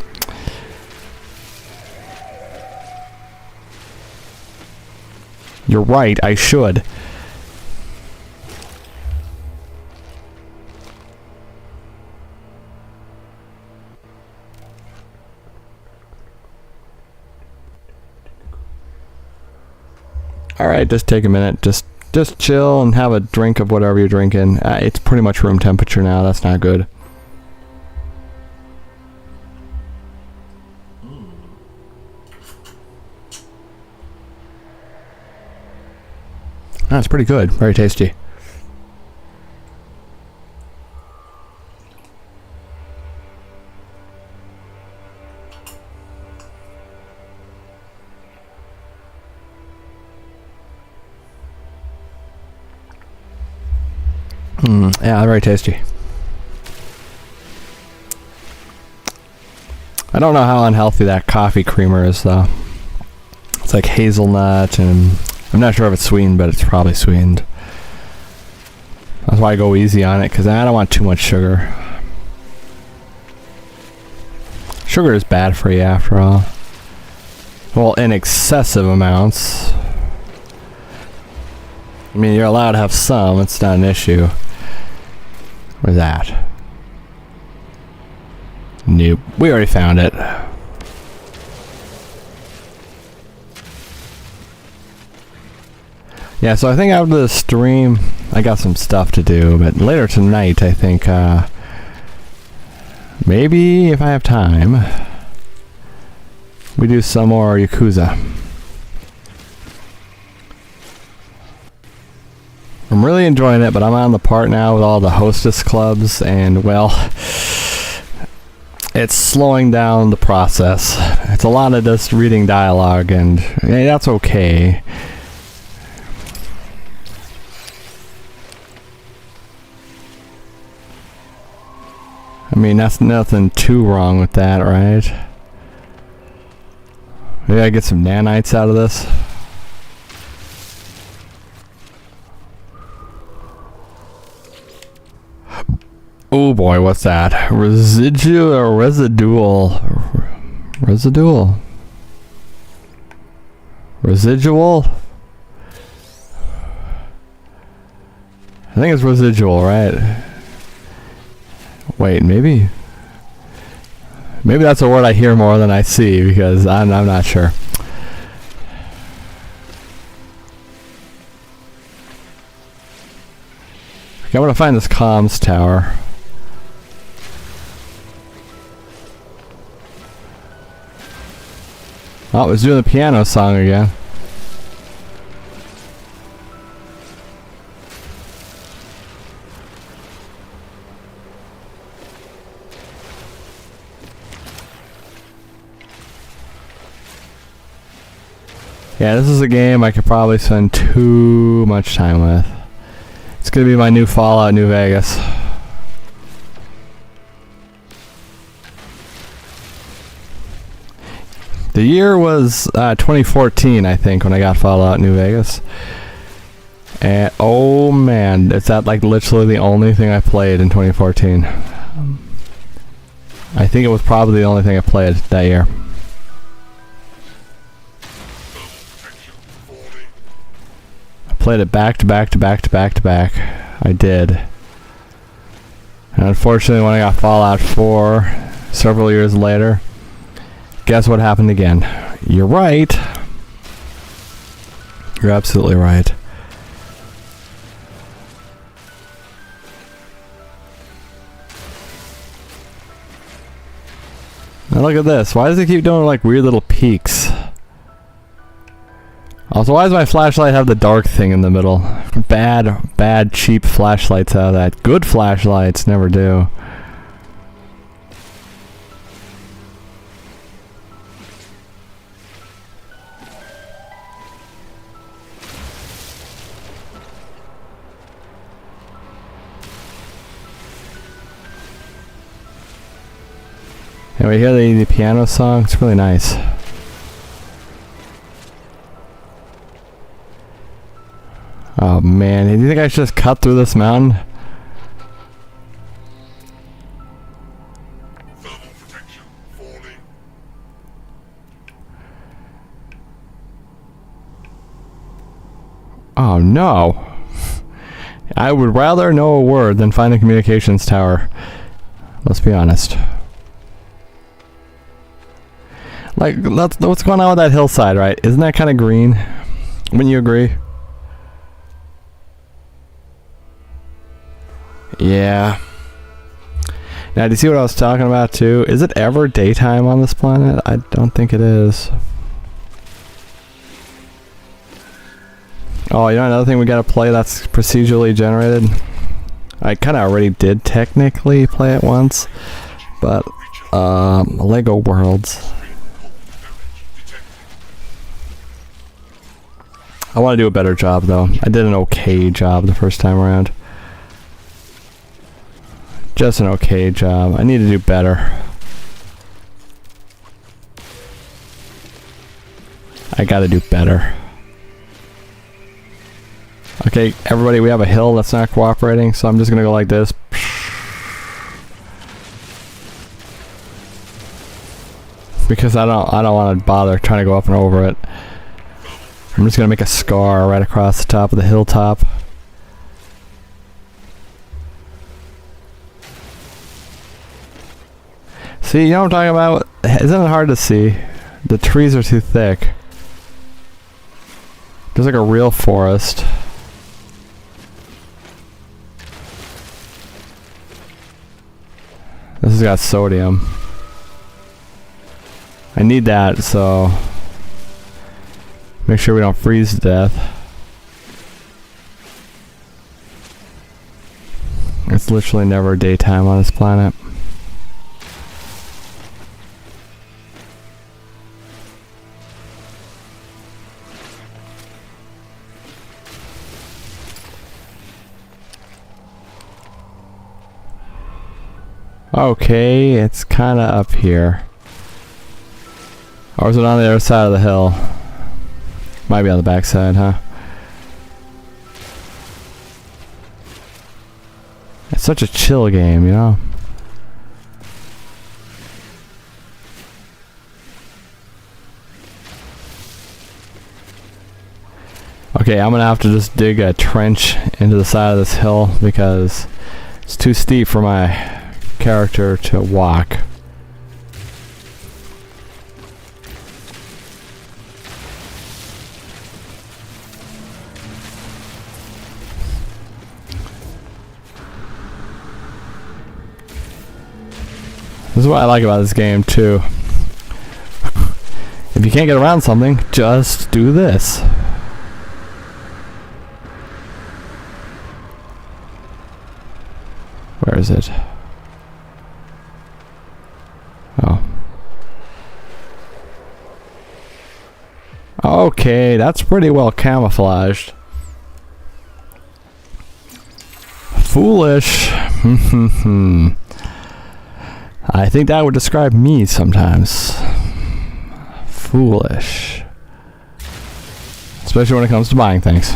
You're right, I should. Alright, just take a minute. Just chill and have a drink of whatever you're drinking. It's pretty much room temperature now. That's not good. That's pretty good. Very tasty. Yeah, very tasty. I don't know how unhealthy that coffee creamer is, though. It's like hazelnut, and I'm not sure if it's sweetened, but it's probably sweetened. That's why I go easy on it, because I don't want too much sugar. Sugar is bad for you, after all. Well, in excessive amounts. I mean, you're allowed to have some, it's not an issue. Where's that? Nope. We already found it. Yeah, so I think after the stream, I got some stuff to do, but later tonight, I think, maybe if I have time, we do some more Yakuza. I'm really enjoying it, but I'm on the part now with all the hostess clubs, and well, it's slowing down the process. It's a lot of just reading dialogue, and hey, that's okay. I mean, that's nothing too wrong with that, right? Maybe I get some nanites out of this. Oh boy, what's that? Residual or residual? Residual? Residual? I think it's residual, right? Wait, maybe that's a word I hear more than I see, because I'm not sure. Okay, I'm gonna find this comms tower. Oh, it was doing the piano song again. Yeah, this is a game I could probably spend too much time with. It's gonna be my new Fallout New Vegas. The year was 2014, I think, when I got Fallout New Vegas. And oh man, is that like literally the only thing I played in 2014? I think it was probably the only thing I played that year. I played it back to back to back to back to back. I did. And unfortunately, when I got Fallout 4, Several years later, guess what happened again? You're right. You're absolutely right. Now look at this. Why does it keep doing like weird little peaks? Also, why does my flashlight have the dark thing in the middle? Bad, cheap flashlights have that. Good flashlights never do. And we hear the piano song. It's really nice. Oh man, do you think I should just cut through this mountain? Thermal protection falling. Oh no. I would rather know a word than find the communications tower. Let's be honest. Like, what's going on with that hillside, right? Isn't that kind of green? Wouldn't you agree? Yeah. Now, do you see what I was talking about, too? Is it ever daytime on this planet? I don't think it is. Oh, you know another thing we gotta play that's procedurally generated? I kind of already did technically play it once, but, Lego Worlds. I want to do a better job, though. I did an okay job the first time around. Just an okay job. I need to do better. I gotta do better. Okay, everybody, we have a hill that's not cooperating, so I'm just gonna go like this. Because I don't want to bother trying to go up and over it. I'm just gonna make a scar right across the top of the hilltop. See, you know what I'm talking about? Isn't it hard to see? The trees are too thick. There's like a real forest. This has got sodium. I need that, so make sure we don't freeze to death. It's literally never daytime on this planet. Okay, it's kinda up here. Or is it on the other side of the hill? Might be on the back side, huh? It's such a chill game, you know? Okay, I'm gonna have to just dig a trench into the side of this hill because it's too steep for my character to walk. This is what I like about this game too. If you can't get around something, just do this. Where is it? Oh. Okay, that's pretty well camouflaged. Foolish. I think that would describe me sometimes. Foolish. Especially when it comes to buying things.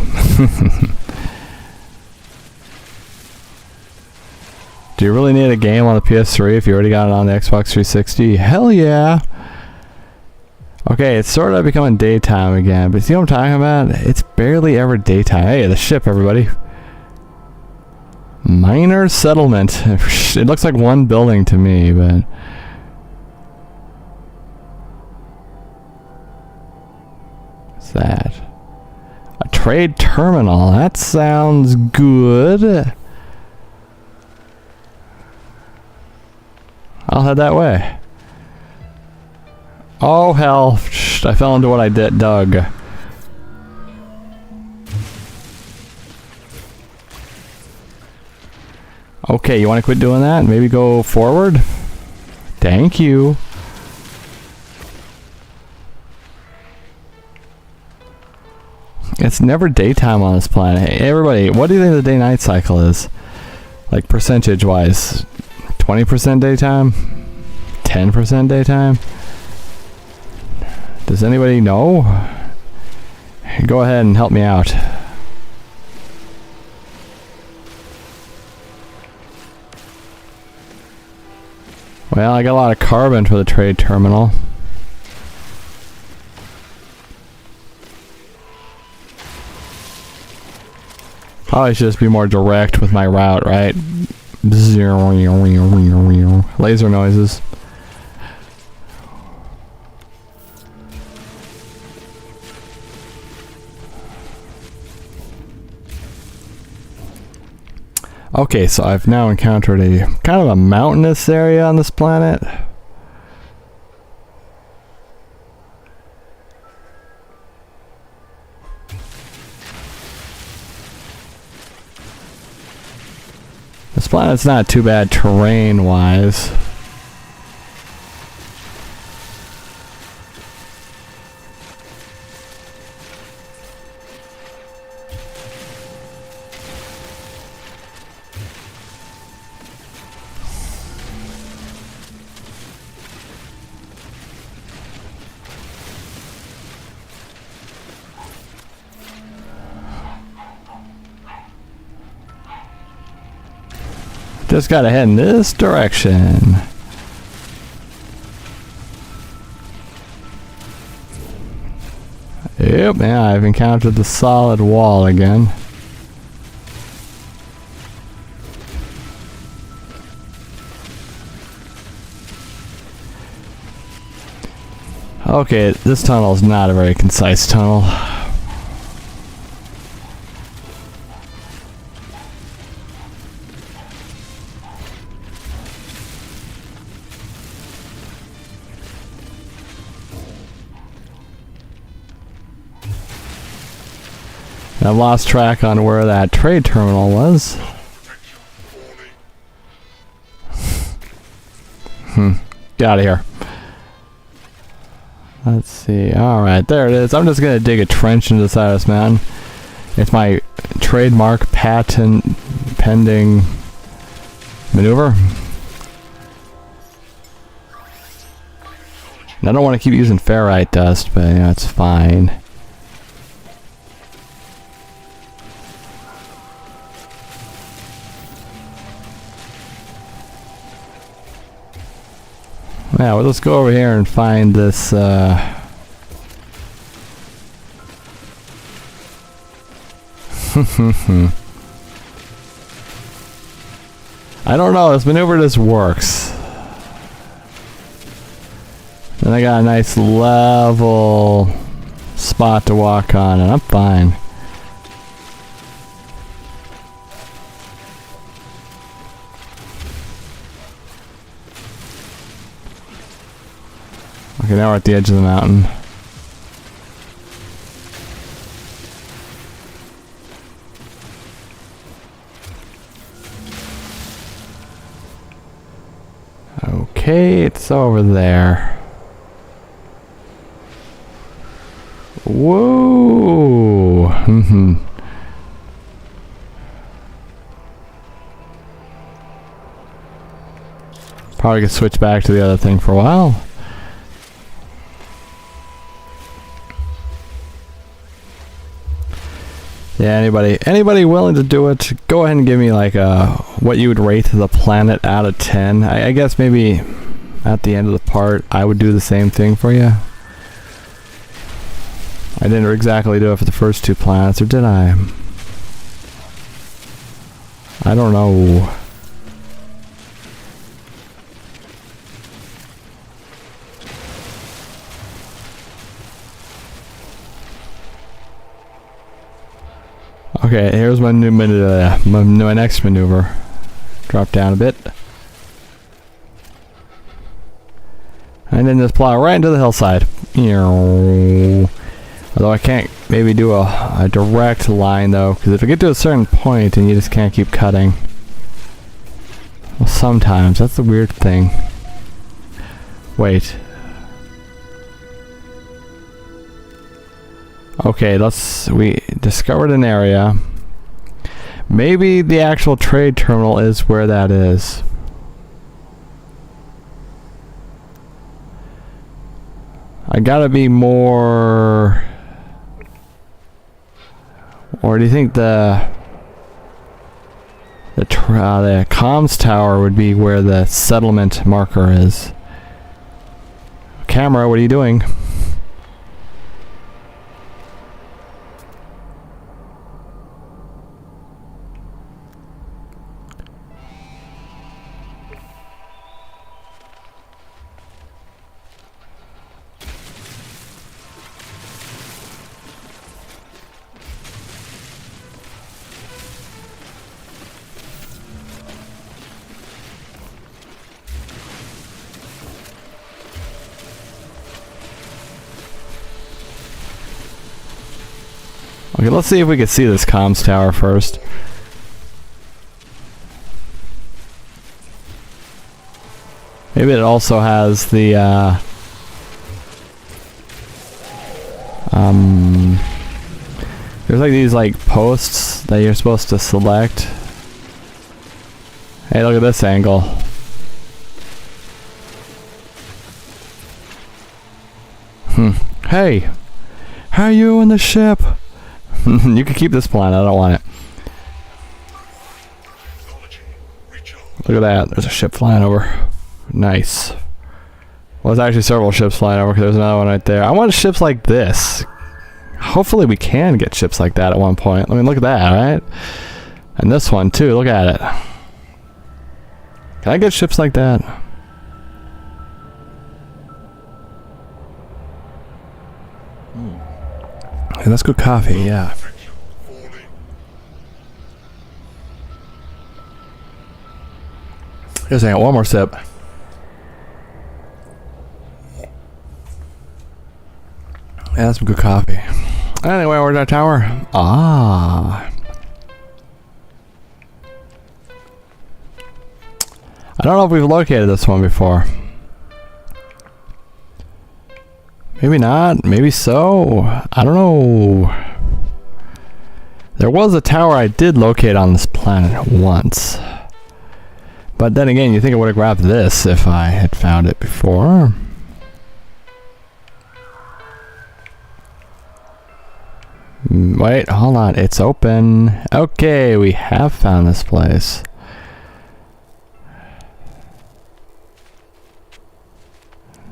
Do you really need a game on the PS3 if you already got it on the Xbox 360? Hell yeah! Okay, it's sort of becoming daytime again, but see what I'm talking about? It's barely ever daytime. Hey, the ship, everybody. Minor settlement. It looks like one building to me, but that? A trade terminal. That sounds good. I'll head that way. Oh hell, I fell into what I dug. Okay, you want to quit doing that? Maybe go forward? Thank you. It's never daytime on this planet. Hey, everybody, what do you think the day-night cycle is? Like percentage-wise? 20% daytime? 10% daytime? Does anybody know? Go ahead and help me out. Well, I got a lot of carbon for the trade terminal. Probably should just be more direct with my route, right? Laser noises. Okay, so I've now encountered a kind of a mountainous area on this planet. This planet's not too bad terrain-wise. Just gotta head in this direction. Yep, yeah, I've encountered the solid wall again. Okay, this tunnel is not a very concise tunnel. I've lost track on where that trade terminal was. Get out of here. Let's see. Alright, there it is. I'm just going to dig a trench into the side of this mountain. It's my trademark patent pending maneuver. And I don't want to keep using ferrite dust, but yeah, it's fine. Yeah, well, let's go over here and find this, I don't know, this maneuver just works. And I got a nice level spot to walk on, and I'm fine. Okay, now we're at the edge of the mountain. Okay, it's over there. Whoa! Probably could switch back to the other thing for a while. Yeah, anybody willing to do it, go ahead and give me like what you would rate the planet out of 10. I guess maybe at the end of the part I would do the same thing for you. I didn't exactly do it for the first two planets, or did I? I don't know. Okay, here's my new my next maneuver. Drop down a bit. And then just plow right into the hillside. Although I can't maybe do a direct line though, because if I get to a certain point and you just can't keep cutting. Well, sometimes. That's the weird thing. Wait. Okay, we discovered an area. Maybe the actual trade terminal is where that is. I gotta be more... Or do you think the comms tower would be where the settlement marker is? Camera, what are you doing? Okay, let's see if we can see this comms tower first. Maybe it also has the, there's like these like posts that you're supposed to select. Hey, look at this angle. Hey, how are you in the ship? You can keep this planet, I don't want it. Look at that, there's a ship flying over. Nice. Well, there's actually several ships flying over, because there's another one right there. I want ships like this. Hopefully we can get ships like that at one point. I mean, look at that, right? And this one too, look at it. Can I get ships like that? Hey, that's good coffee, yeah. Just hang on, one more sip. Yeah, that's some good coffee. Anyway, where's our tower? Ah. I don't know if we've located this one before. Maybe not, maybe so. I don't know. There was a tower I did locate on this planet once. But then again, you think I would have grabbed this if I had found it before. Wait, hold on, it's open. Okay, we have found this place.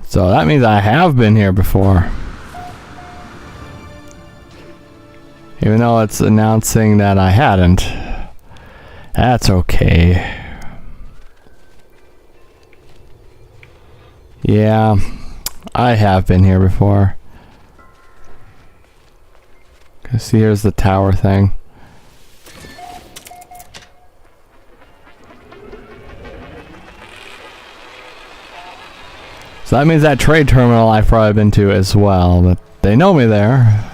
So that means I have been here before. Even though it's announcing that I hadn't. That's okay. Yeah, I have been here before. See, here's the tower thing. So that means that trade terminal I've probably been to as well, but they know me there.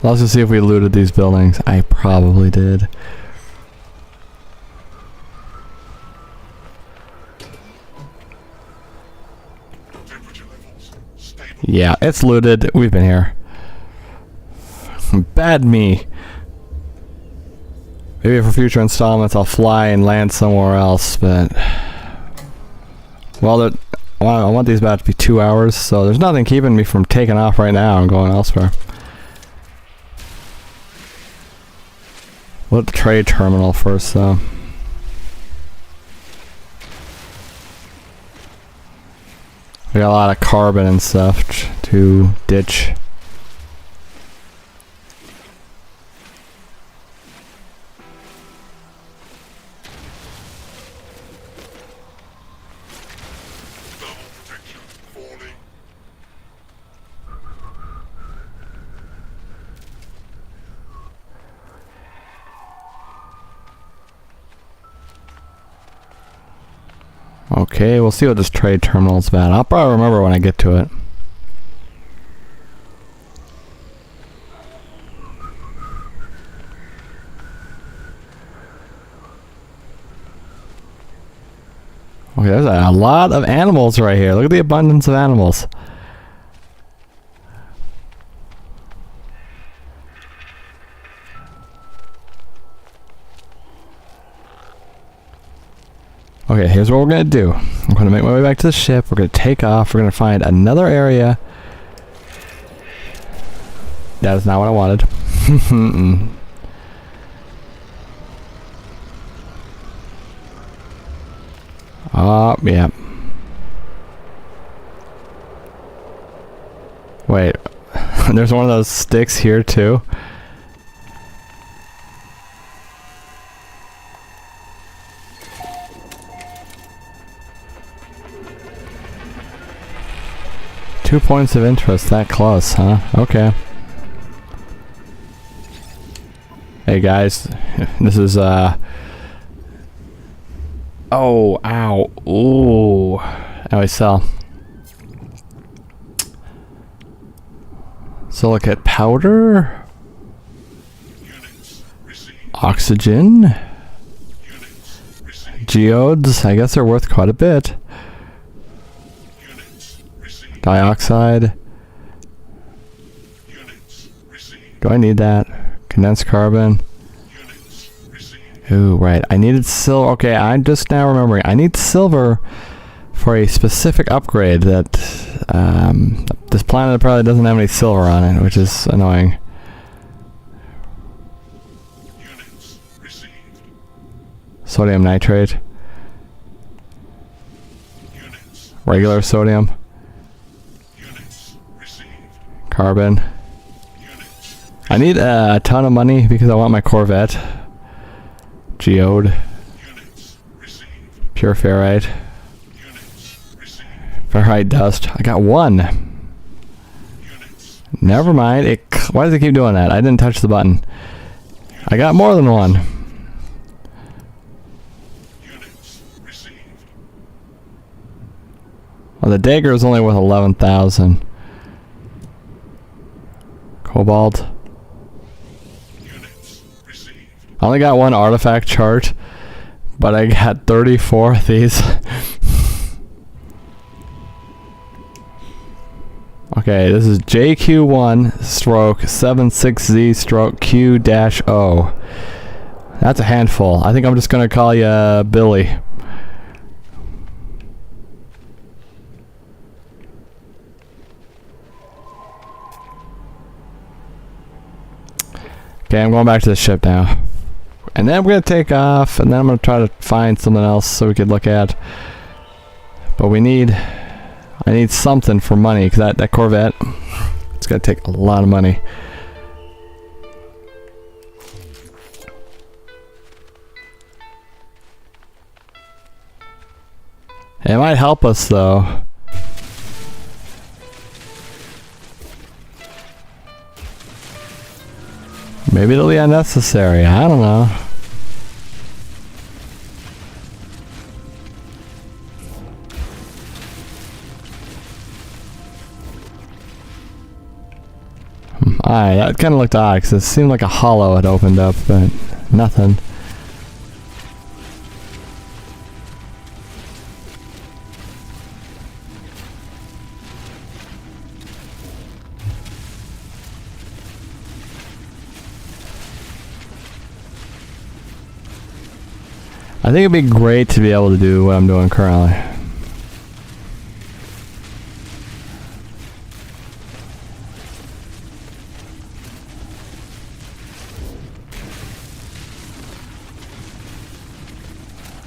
Let's just see if we looted these buildings. I probably did. Yeah, it's looted. We've been here. Bad me. Maybe for future installments I'll fly and land somewhere else, but... Well, I want these about to be 2 hours, so there's nothing keeping me from taking off right now and going elsewhere. We'll hit the trade terminal first, though. We got a lot of carbon and stuff to ditch. Okay, we'll see what this trade terminal is about. I'll probably remember when I get to it. Okay, there's a lot of animals right here. Look at the abundance of animals. Okay, here's what we're gonna do. I'm gonna make my way back to the ship. We're gonna take off. We're gonna find another area. That is not what I wanted. Oh, yeah. Wait. There's one of those sticks here, too. Two points of interest that close, huh? Okay. Hey guys, this is oh, ow, ooh. How I sell? Silicate powder, oxygen, geodes. I guess they're worth quite a bit. Dioxide. Do I need that? Condensed carbon. Ooh, right. I needed silver. Okay, I'm just now remembering. I need silver for a specific upgrade that this planet probably doesn't have any silver on it, which is annoying. Sodium nitrate. Regular sodium. Carbon. I need a ton of money because I want my Corvette. Geode. Pure ferrite. Ferrite dust. I got one. Never mind. Why does it keep doing that? I didn't touch the button. I got more than one. Well, the dagger is only worth 11,000. Cobalt. I only got one artifact chart, but I got 34 of these. Okay, this is JQ1 stroke 76Z stroke Q-O. That's a handful. I think I'm just gonna call you Billy. Okay, I'm going back to the ship now. And then we're going to take off, and then I'm going to try to find something else so we could look at. But I need something for money, because that Corvette, it's going to take a lot of money. It might help us, though. Maybe it'll be unnecessary. I don't know. Alright, that kind of looked odd because it seemed like a hollow had opened up, but nothing. I think it'd be great to be able to do what I'm doing currently.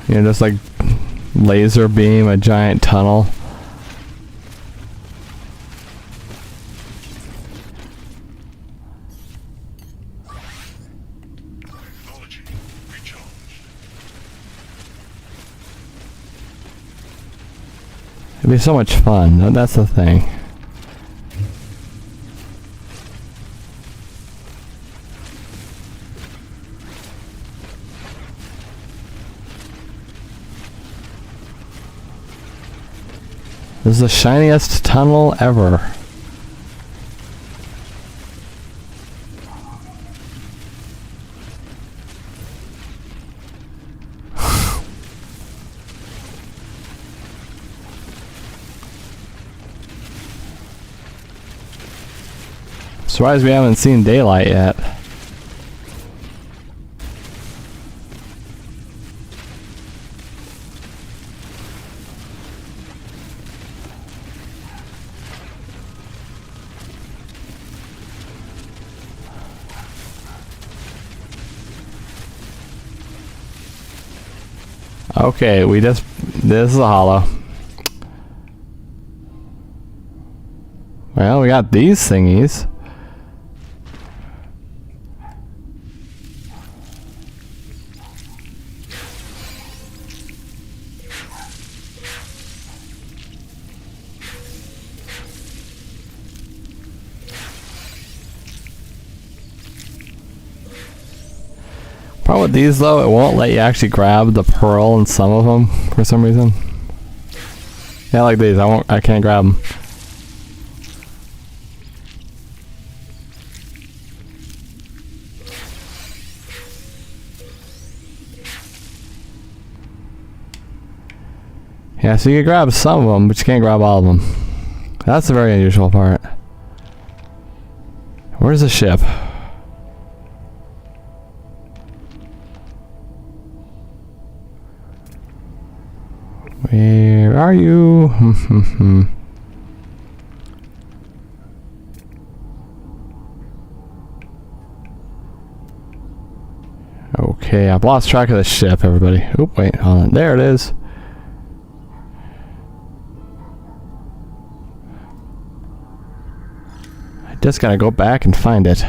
You know, just like laser beam a giant tunnel. It'd be so much fun. That's the thing. This is the shiniest tunnel ever. Surprised we haven't seen daylight yet. Okay, this is a hollow. Well, we got these thingies. Problem with these though, it won't let you actually grab the pearl in some of them for some reason. Yeah, like these, I can't grab them. Yeah, so you can grab some of them, but you can't grab all of them. That's the very unusual part. Where's the ship? Where are you? Okay, I've lost track of the ship, everybody. Oop, wait, hold on. There it is. I just gotta go back and find it.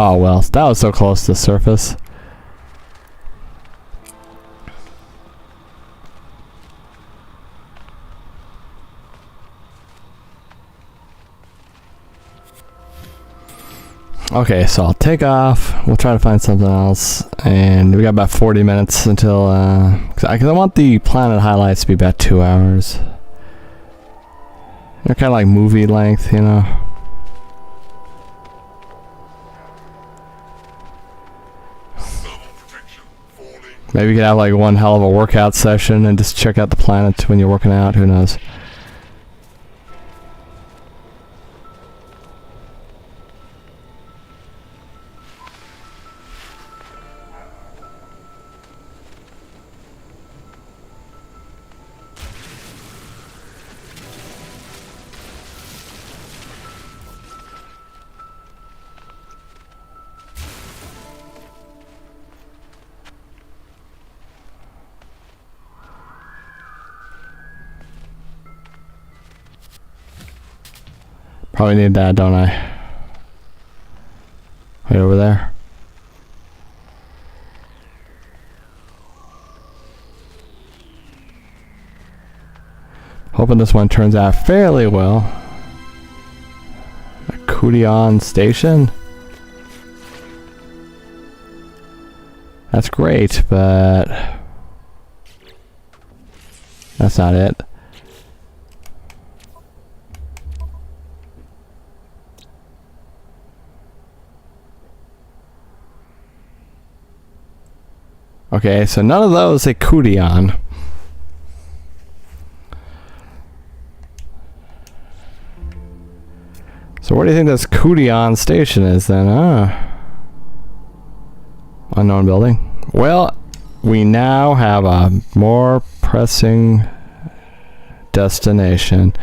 Oh well, that was so close to the surface. Okay, so I'll take off. We'll try to find something else, and we got about 40 minutes until. Cause I want the planet highlights to be about 2 hours. They're kind of like movie length, you know. Maybe you could have like one hell of a workout session and just check out the planet when you're working out. Who knows? Probably need that, don't I? Right over there. Hoping this one turns out fairly well. A Kudion station? That's great, but that's not it. Okay, so none of those say Kudion. So what do you think this Kudion station is then? Unknown building. Well, we now have a more pressing destination.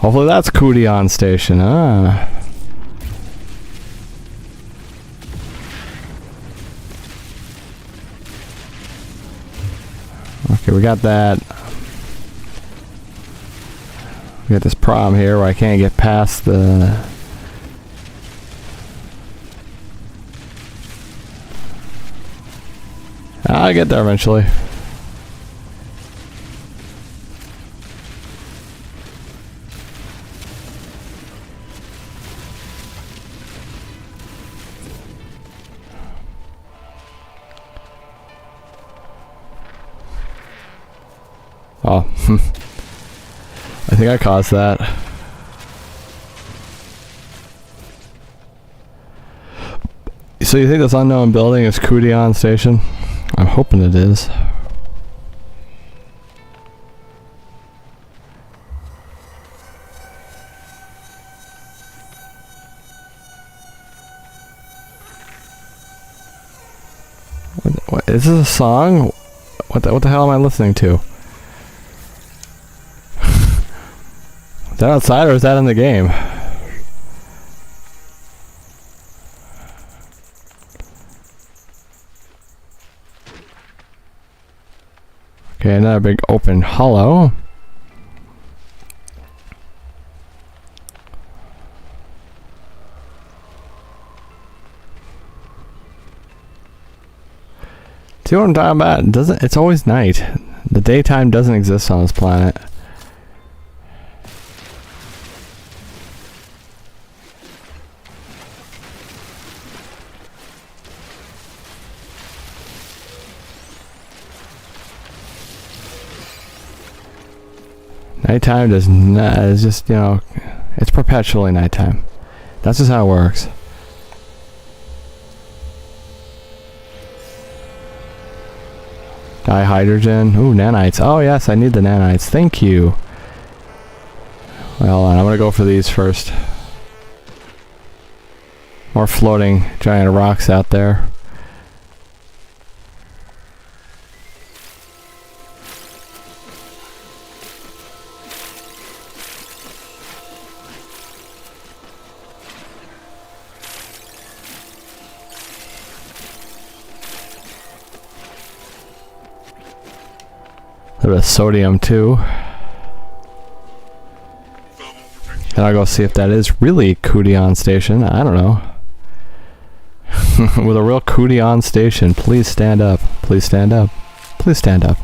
Hopefully that's Kudion station. Okay, we got that. We got this problem here where I can't get past the I'll get there eventually. Oh, I think I caused that. So you think this unknown building is Kudion Station? I'm hoping it is. What, is this a song? What the hell am I listening to? Is that outside or is that in the game? Okay, another big open hollow. See what I'm talking about? It's always night. The daytime doesn't exist on this planet. Nighttime does not, it's just, you know, it's perpetually nighttime. That's just how it works. Dihydrogen. Ooh, nanites. Oh yes, I need the nanites. Thank you. Well, I'm gonna go for these first. More floating giant rocks out there. A little bit of sodium too. Thermal protection. And I'll go see if that is really Kudion Station. I don't know. With a real Kudion Station, please stand up. Please stand up. Please stand up.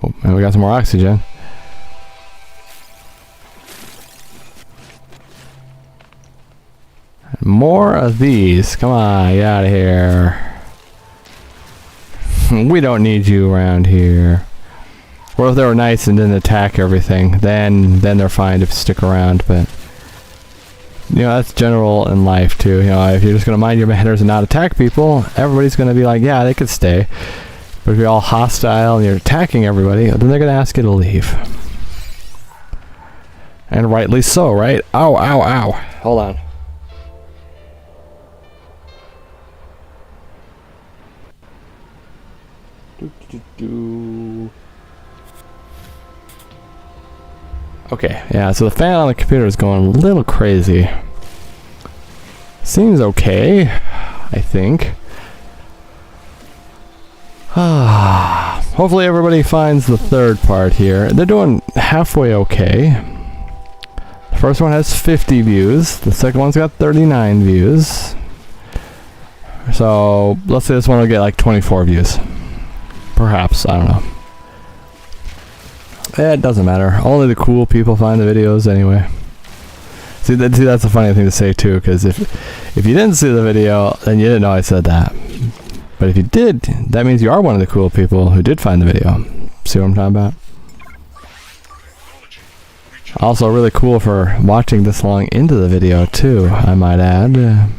Oh, and we got some more oxygen. More of these. Come on, get out of here. We don't need you around here. Or if they were nice and didn't attack everything, then they're fine to stick around, but you know, that's general in life too. You know, if you're just gonna mind your manners and not attack people, everybody's gonna be like, yeah, they could stay. But if you're all hostile and you're attacking everybody, then they're gonna ask you to leave. And rightly so, right? Ow, ow, ow. Hold on. Okay, yeah, so the fan on the computer is going a little crazy. Seems okay, I think. Hopefully everybody finds the third part here. They're doing halfway okay. The first one has 50 views. The second one's got 39 views. So, let's say this one will get like 24 views. Perhaps, I don't know. It doesn't matter. Only the cool people find the videos anyway. See, that's a funny thing to say too, because if you didn't see the video, then you didn't know I said that. But if you did, that means you are one of the cool people who did find the video. See what I'm talking about? Also really cool for watching this long into the video too, I might add.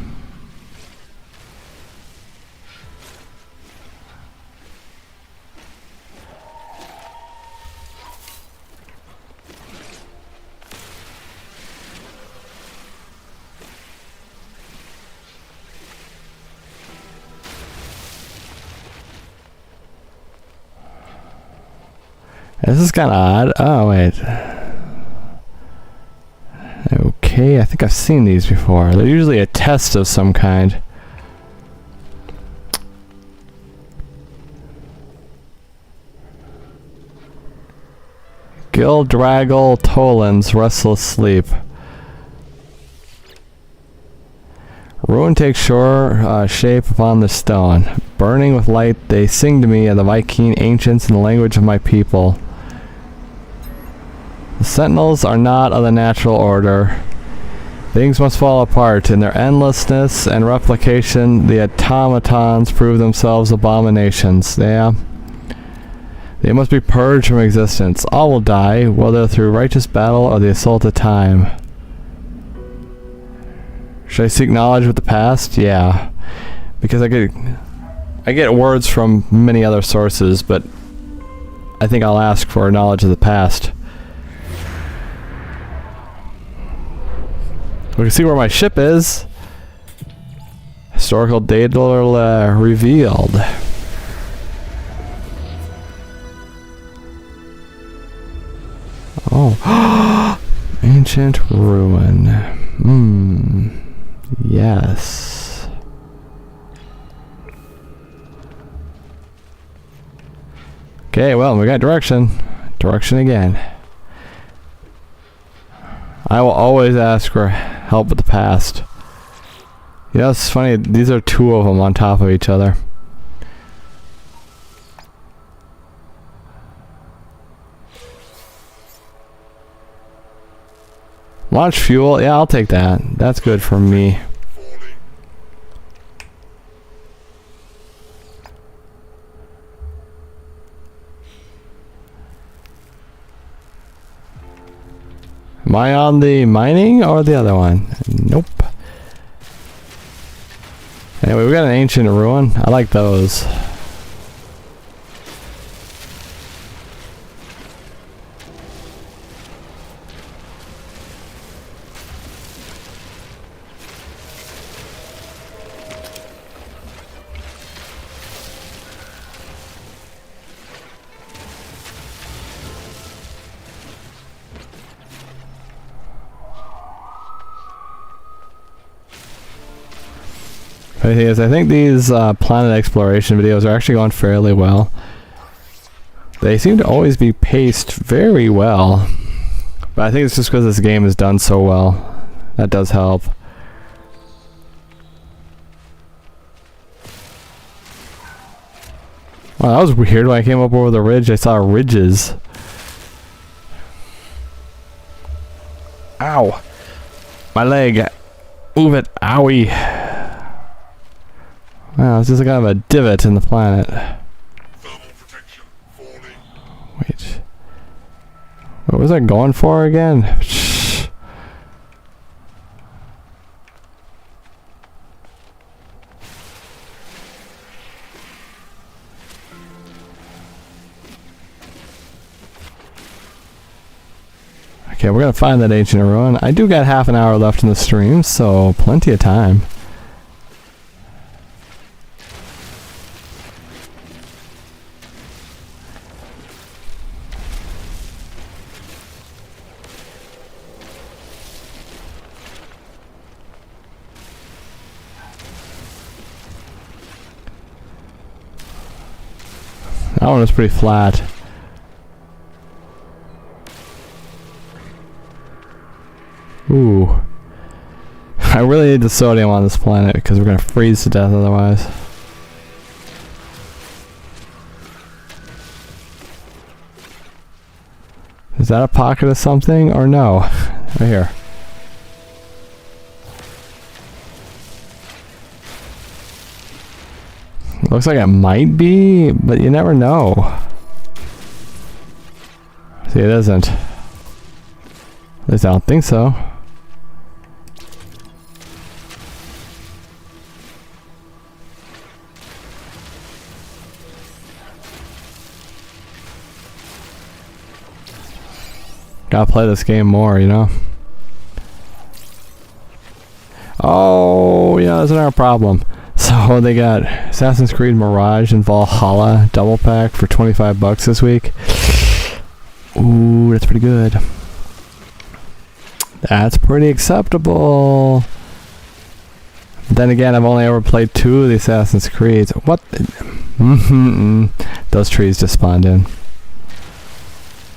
This is kind of odd. Oh, wait. Okay, I think I've seen these before. They're usually a test of some kind. Gildraggle Tolan's restless sleep. Ruin takes shape upon the stone. Burning with light, they sing to me of the Viking ancients in the language of my people. The sentinels are not of the natural order. Things must fall apart. In their endlessness and replication, the automatons prove themselves abominations. Yeah. They must be purged from existence. All will die, whether through righteous battle or the assault of time. Should I seek knowledge of the past? Yeah. Because I get words from many other sources, but I think I'll ask for knowledge of the past. We can see where my ship is. Historical data revealed. Oh. Ancient ruin. Yes. Okay, well, we got direction. Direction again. I will always ask for help with the past. You know, it's funny, these are two of them on top of each other. Launch fuel, yeah, I'll take that. That's good for me. Falling. Am I on the mining or the other one? Nope. Anyway, we got an ancient ruin. I like those. The thing is, I think these planet exploration videos are actually going fairly well. They seem to always be paced very well. But I think it's just because this game is done so well. That does help. Wow, that was weird. When I came up over the ridge, I saw ridges. Ow! My leg! Move it! Owie! Wow, it's just kind of a divot in the planet. Thermal protection. Falling. Wait. What was I going for again? Shh. Okay, we're gonna find that ancient ruin. I do got half an hour left in the stream, so plenty of time. That one was pretty flat. Ooh. I really need the sodium on this planet because we're gonna freeze to death otherwise. Is that a pocket of something or no? Right here. Looks like it might be, but you never know. See, it isn't. At least I don't think so. Gotta play this game more, you know? Oh, yeah, that's another problem. So they got Assassin's Creed Mirage and Valhalla double pack for 25 bucks this week. Ooh, that's pretty good. That's pretty acceptable. Then again, I've only ever played 2 of the Assassin's Creeds. What? Those trees just spawned in.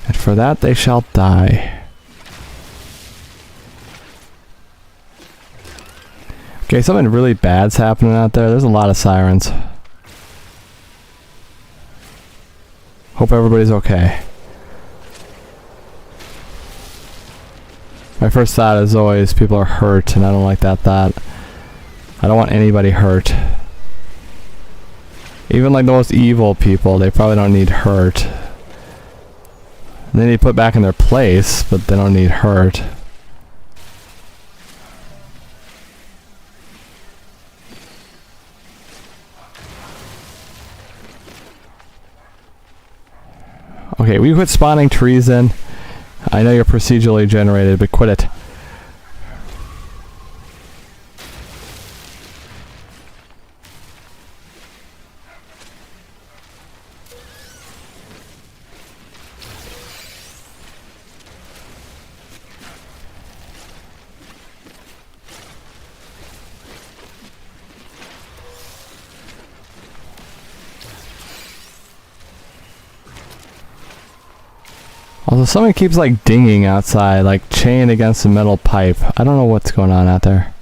And for that they shall die. Okay, something really bad's happening out there. There's a lot of sirens. Hope everybody's okay. My first thought is always people are hurt, and I don't like that thought. I don't want anybody hurt. Even like the most evil people, they probably don't need hurt. They need put back in their place, but they don't need hurt. Okay, we quit spawning trees in. I know you're procedurally generated, but quit it. Also, something keeps like dinging outside, like chained against a metal pipe. I don't know what's going on out there.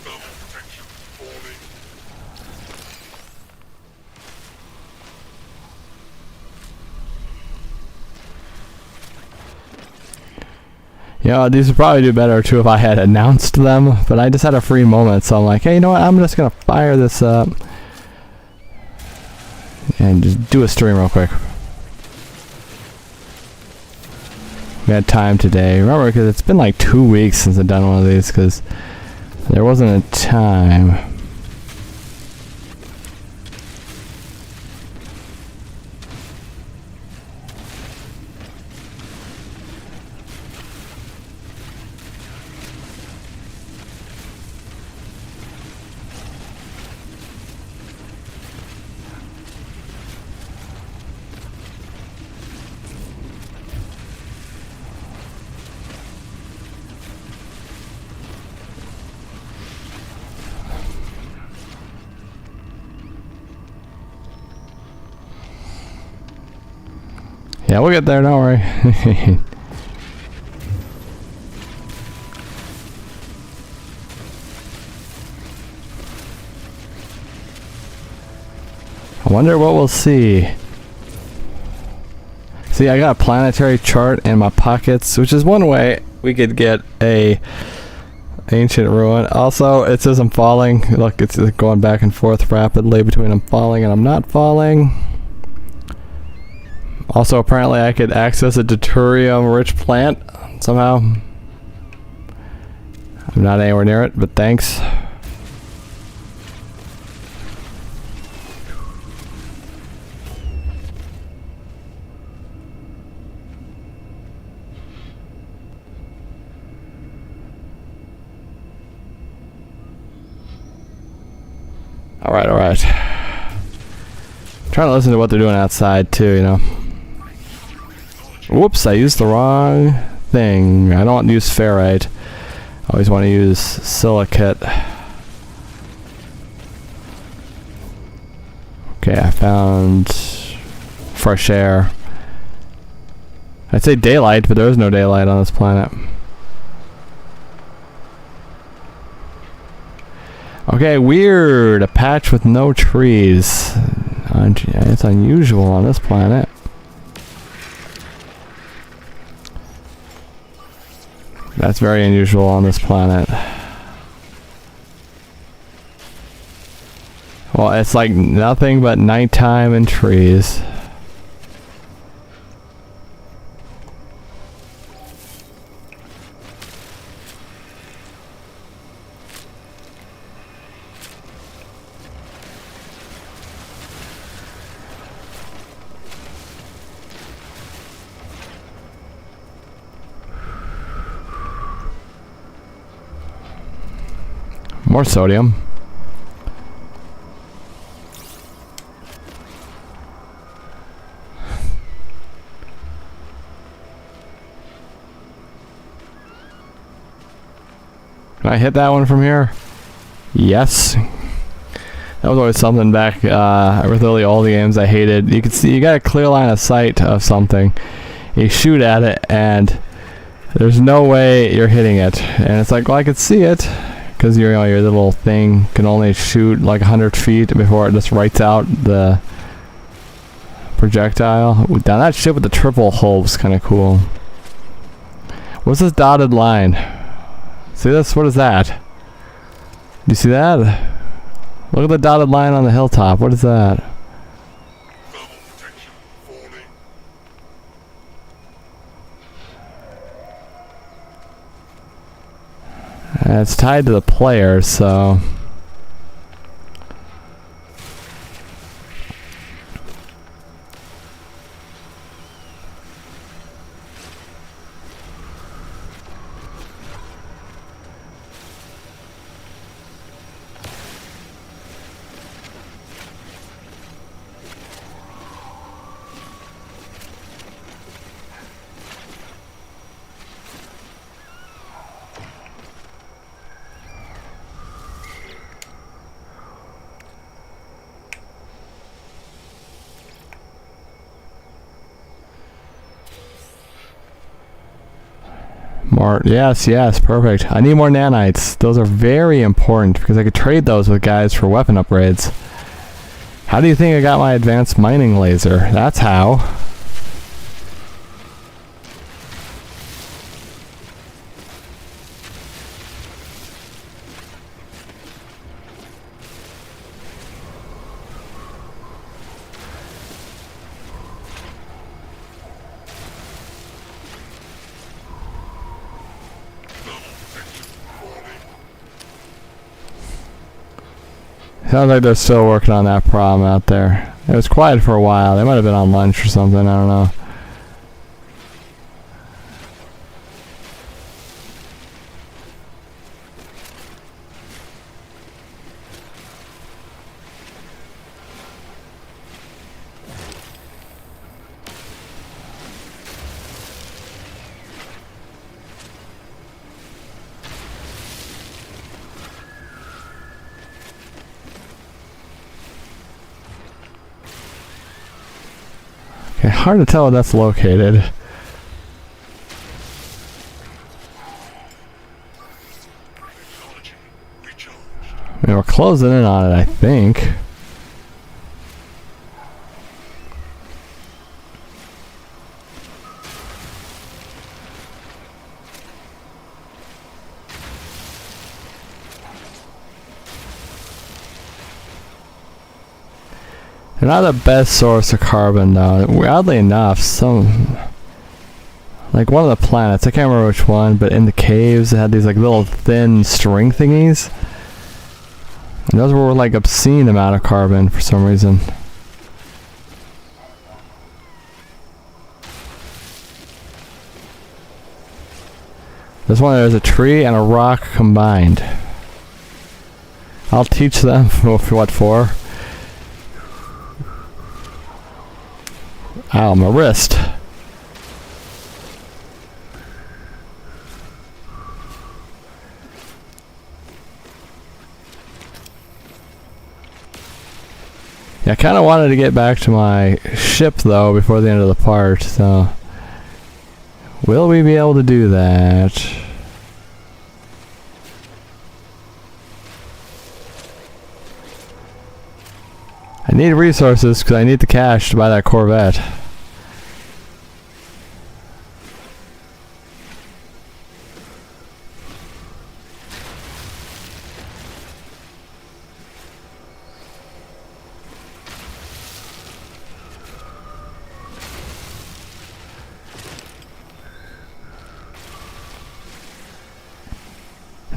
Thermal protection falling. Yeah, these would probably do better too if I had announced them, but I just had a free moment, so I'm like, hey, you know what, I'm just gonna fire this up and just do a stream real quick. We had time today. Remember, because it's been like 2 weeks since I've done one of these, because there wasn't a time. Yeah, we'll get there, don't worry. I wonder what we'll see. See, I got a planetary chart in my pockets, which is one way we could get a ancient ruin. Also, it says I'm falling. Look, it's going back and forth rapidly between I'm falling and I'm not falling. Also, apparently I could access a deuterium-rich plant somehow. I'm not anywhere near it, but thanks. Alright, alright. Trying to listen to what they're doing outside too, you know. Whoops, I used the wrong thing. I don't want to use ferrite. I always want to use silicate. Okay, I found fresh air. I'd say daylight, but there is no daylight on this planet. Okay, weird. A patch with no trees. It's unusual on this planet. That's very unusual on this planet. Well, it's like nothing but nighttime and trees. More sodium. Can I hit that one from here? Yes. That was always something back with really all the games I hated. You could see you got a clear line of sight of something. You shoot at it and there's no way you're hitting it. And it's like, well, I could see it because your little thing can only shoot like 100 feet before it just writes out the projectile. Now that shit with the triple hull was kind of cool. What's this dotted line? See this? What is that? Do you see that? Look at the dotted line on the hilltop. What is that? Thermal protection falling. It's tied to the player, so... More, yes, perfect. I need more nanites. Those are very important because I could trade those with guys for weapon upgrades. How do you think I got my advanced mining laser? That's how. Sounds like they're still working on that problem out there. It was quiet for a while. They might have been on lunch or something. I don't know. Okay, hard to tell where that's located. Technology recharged. I mean, we're closing in on it, I think. They're not the best source of carbon, though. Oddly enough, like one of the planets, I can't remember which one, but in the caves it had these like little thin string thingies. And those were like obscene amount of carbon for some reason. This one, there's a tree and a rock combined. I'll teach them for what for. Ow, my wrist. Yeah, I kind of wanted to get back to my ship, though, before the end of the part, so... Will we be able to do that? I need resources, because I need the cash to buy that Corvette.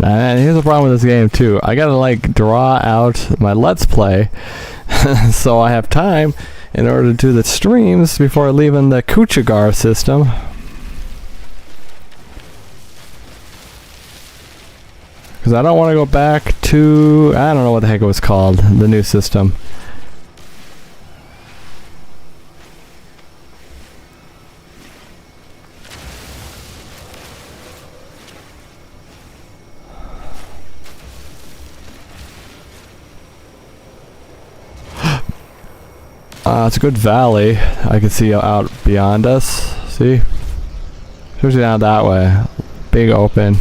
And here's the problem with this game too. I gotta like draw out my Let's Play so I have time in order to do the streams before leaving the Kuchagar system. Because I don't want to go back to, I don't know what the heck it was called, the new system. It's a good valley. I can see out beyond us. See? Especially down that way. Big open.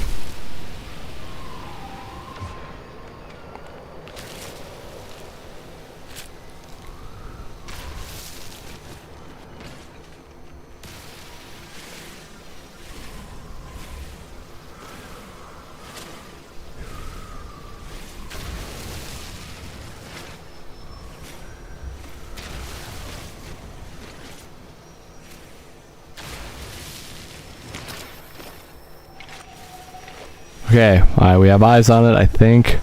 Okay, alright, we have eyes on it, I think.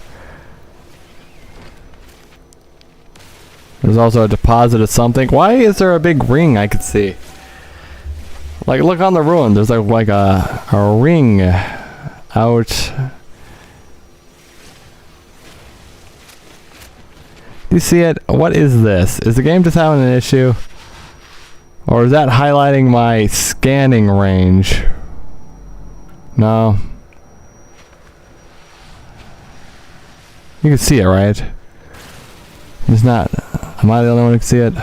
There's also a deposit of something. Why is there a big ring I could see? Like, look on the ruin. There's like a ring out. Do you see it? What is this? Is the game just having an issue? Or is that highlighting my scanning range? No. You can see it, right? It's not. Am I the only one who can see it?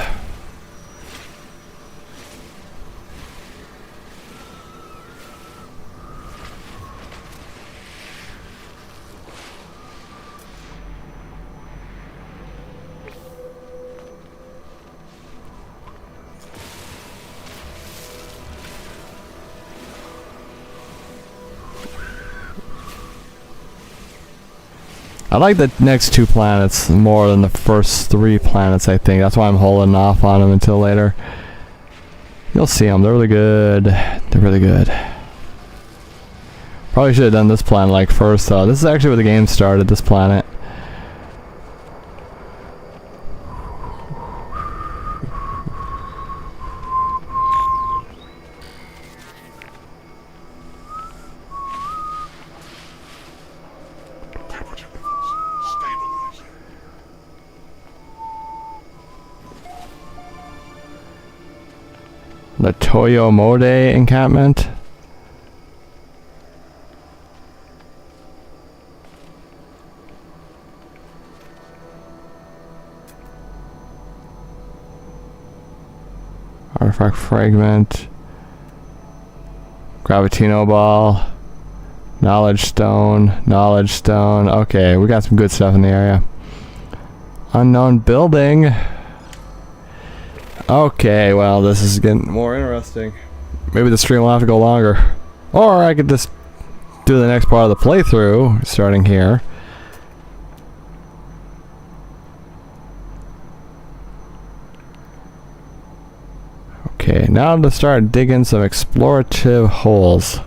I like the next two planets more than the first three planets, I think. That's why I'm holding off on them until later. You'll see them. They're really good. They're really good. Probably should have done this planet like first, though. This is actually where the game started, this planet. Temperature levels stabilizing. The Toyomode encampment. Artifact fragment. Gravitino ball. Knowledge stone. Knowledge stone. Okay, we got some good stuff in the area. Unknown building. Okay, well, this is getting more interesting. Maybe the stream will have to go longer. Or I could just do the next part of the playthrough, starting here. Okay, now to start digging some explorative holes.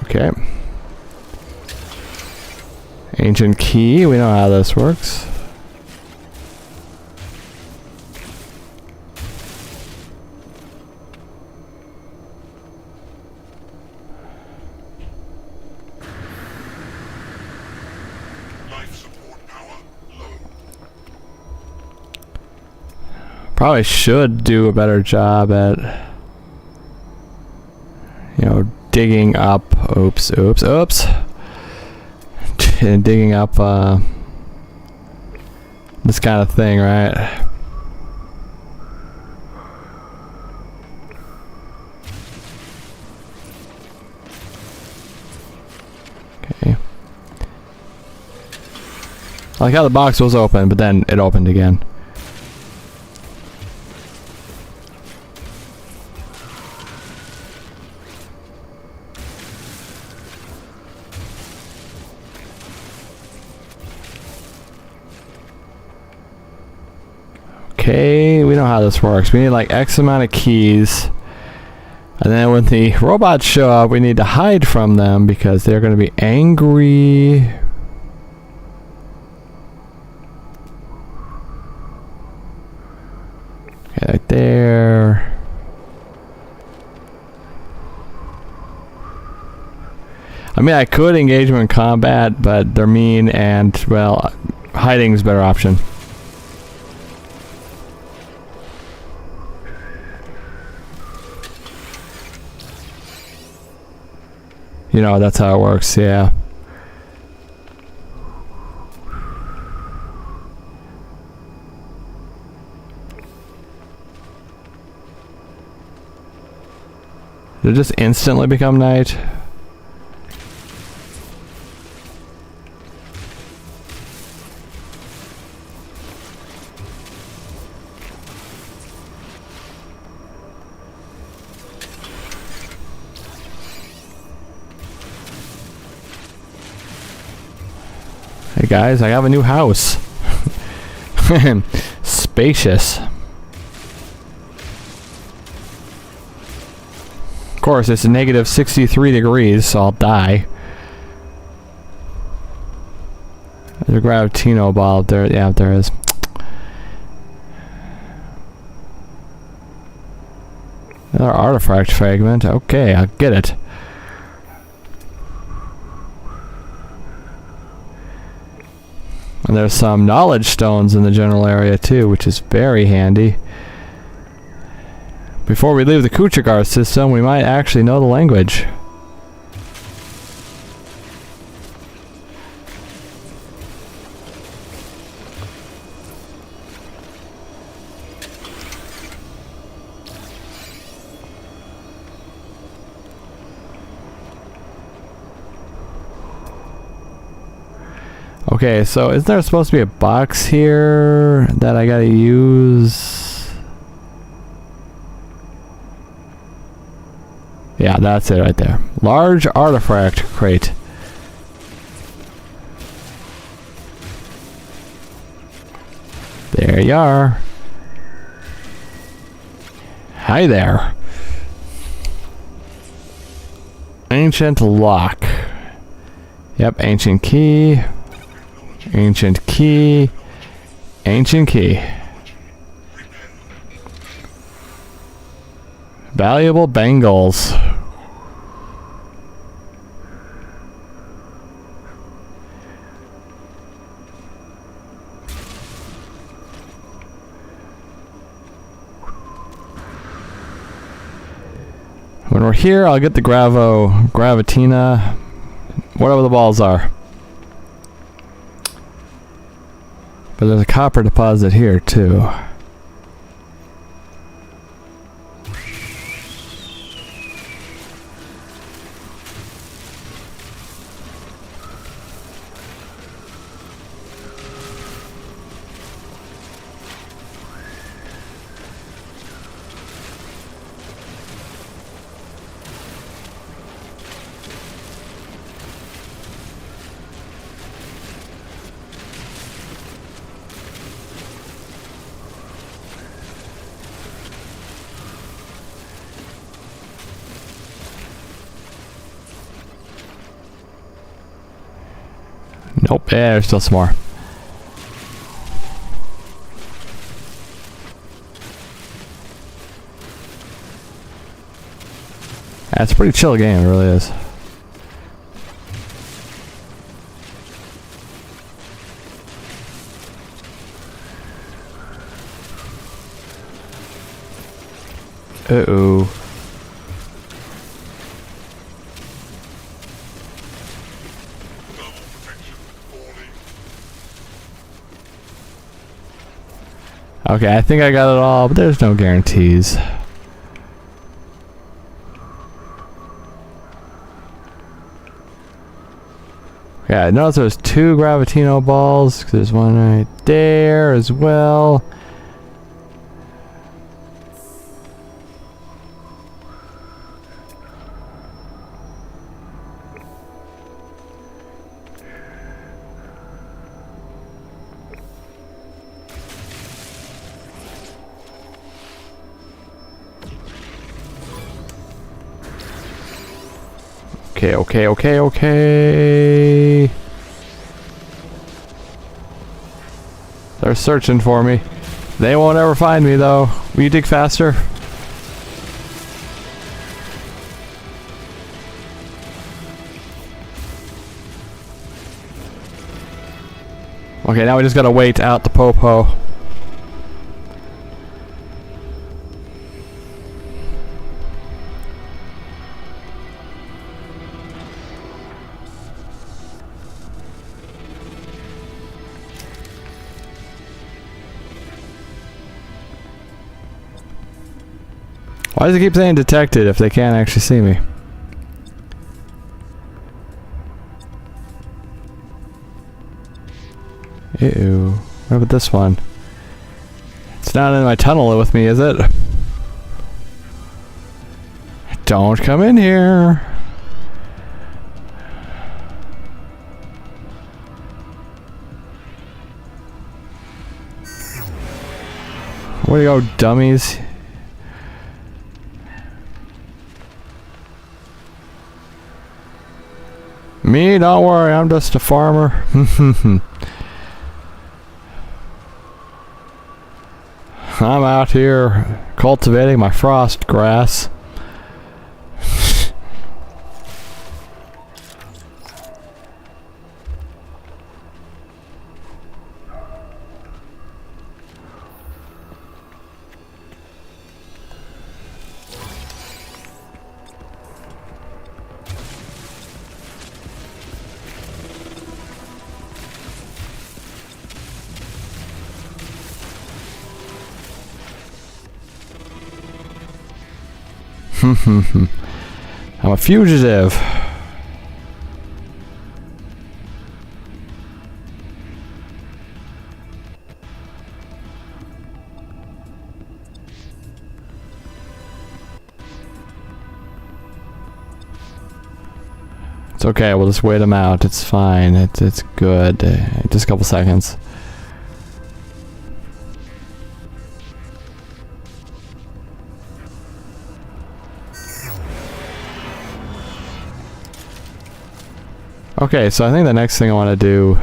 Okay. Ancient key, we know how this works. Life support power low. Probably should do a better job at, you know, digging up. Oops. Digging up this kind of thing, right? Okay. I like how the box was open, but then it opened again. Okay, we know how this works. We need like X amount of keys. And then when the robots show up, we need to hide from them because they're going to be angry. Okay, right there. I mean, I could engage them in combat, but they're mean and, well, hiding's a better option. You know, that's how it works, yeah. Did it just instantly become night? Hey guys, I have a new house. Spacious. Of course, it's a negative 63 degrees, so I'll die. There's a gravitino ball up there. Yeah, there is. Another artifact fragment. Okay, I'll get it. And there's some knowledge stones in the general area too, which is very handy. Before we leave the Kuchagar system, we might actually know the language. Okay, so is there supposed to be a box here that I gotta use? Yeah, that's it right there. Large artifact crate. There you are. Hi there. Ancient lock. Yep, ancient key. Ancient key. Ancient key. Valuable bangles. When we're here, I'll get the gravitina, whatever the balls are. But there's a copper deposit here too. Nope, yeah, there's still some more. That's a pretty chill game, it really is. Uh-oh. Okay, I think I got it all, but there's no guarantees. Yeah, I noticed there's 2 gravitino balls. There's one right there as well. Okay. They're searching for me. They won't ever find me though. Will you dig faster? Okay, now we just gotta wait out the popo. Why does it keep saying detected if they can't actually see me? Ew. What about this one? It's not in my tunnel with me, is it? Don't come in here. Where you go, dummies? Me? Don't worry, I'm just a farmer. I'm out here cultivating my frost grass. I'm a fugitive. It's okay, we'll just wait him out. It's fine. It's good. Just a couple seconds. Okay, so I think the next thing I want to do...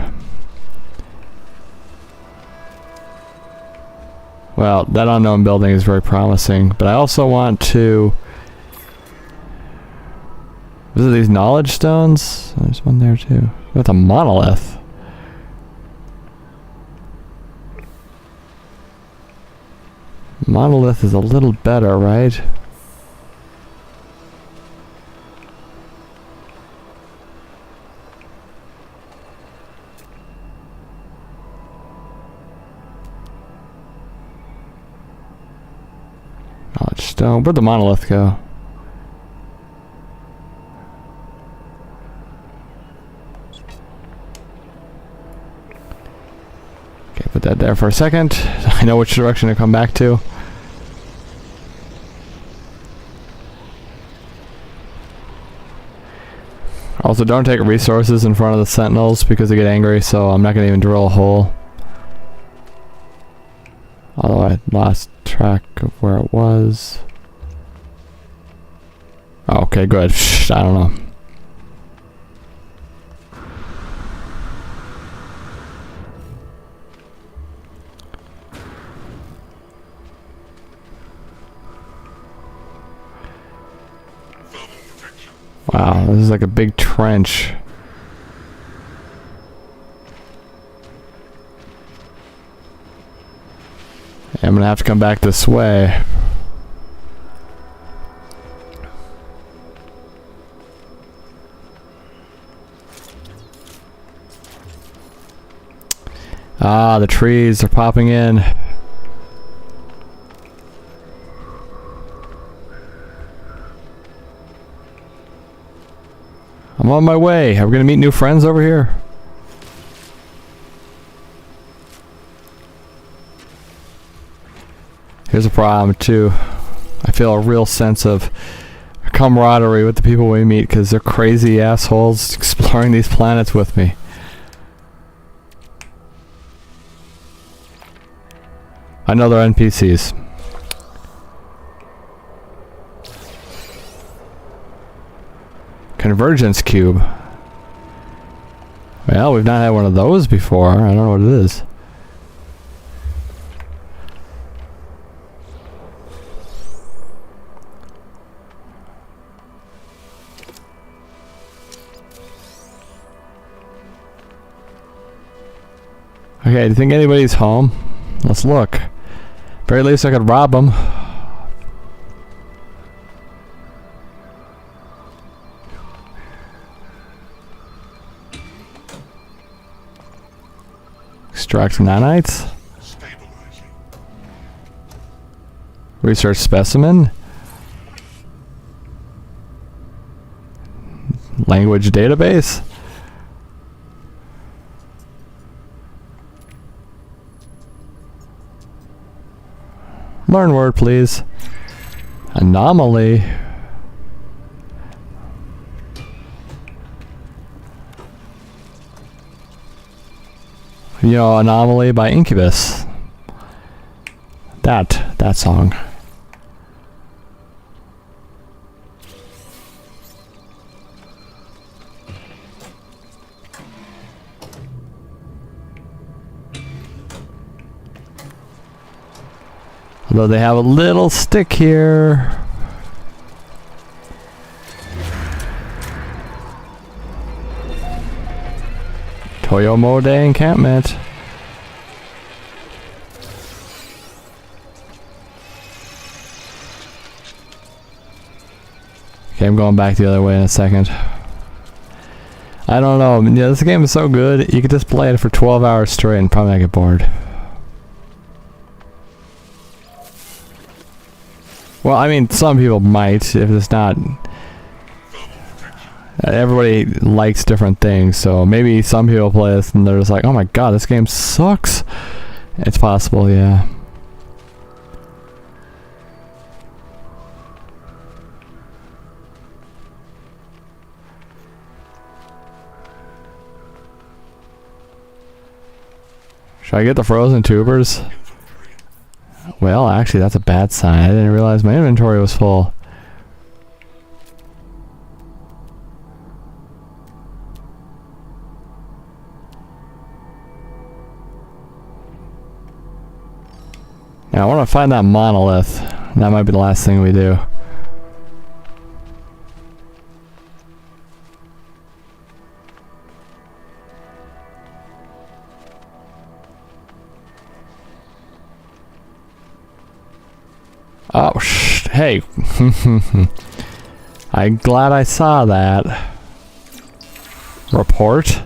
Well, that unknown building is very promising, but I also want to... Visit these knowledge stones? There's one there too. With a monolith. Monolith is a little better, right? Knowledge stone. Where'd the monolith go? Okay, put that there for a second. I know which direction to come back to. Also, don't take resources in front of the sentinels because they get angry, so I'm not going to even drill a hole. Although I lost track of where it was. Oh, okay, good. I don't know. Wow, this is like a big trench. I'm gonna have to come back this way. Ah, the trees are popping in. I'm on my way. Are we gonna meet new friends over here? Here's a problem too. I feel a real sense of camaraderie with the people we meet because they're crazy assholes exploring these planets with me. I know they're NPCs. Convergence cube. Well, we've not had one of those before. I don't know what it is. Okay, do you think anybody's home? Let's look. Very least I could rob them. Extract nanites. Stabilizing. Research specimen. Language database. Learn word, please. Anomaly. You know, Anomaly by Incubus. That song. Although they have a little stick here. Toyomode encampment. Okay, I'm going back the other way in a second. I don't know. Yeah, this game is so good. You could just play it for 12 hours straight and probably not get bored. Well, I mean, some people might, if it's not... Everybody likes different things, so maybe some people play this and they're just like, oh my god, this game sucks. It's possible, yeah. Should I get the frozen tubers? Well, actually, that's a bad sign. I didn't realize my inventory was full. Now, I want to find that monolith. That might be the last thing we do. Oh, hey. I'm glad I saw that. Report.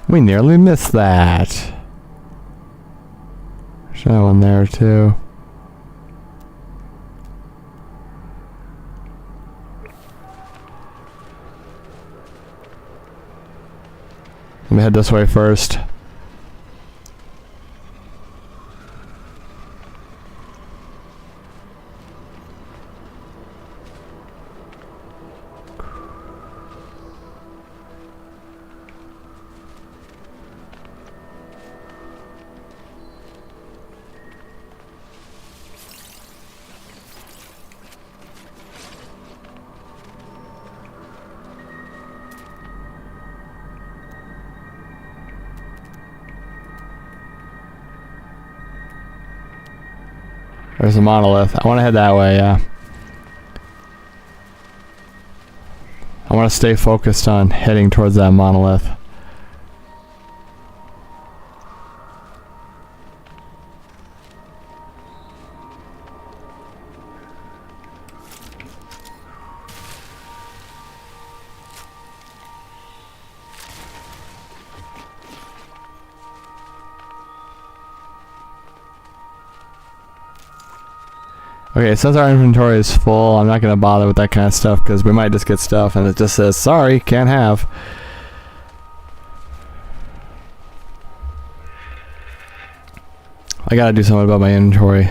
We nearly missed that. There's that one there too. Let me head this way first. There's a monolith. I want to head that way, yeah. I want to stay focused on heading towards that monolith. Okay, since our inventory is full, I'm not going to bother with that kind of stuff because we might just get stuff and it just says, sorry, can't have. I gotta do something about my inventory.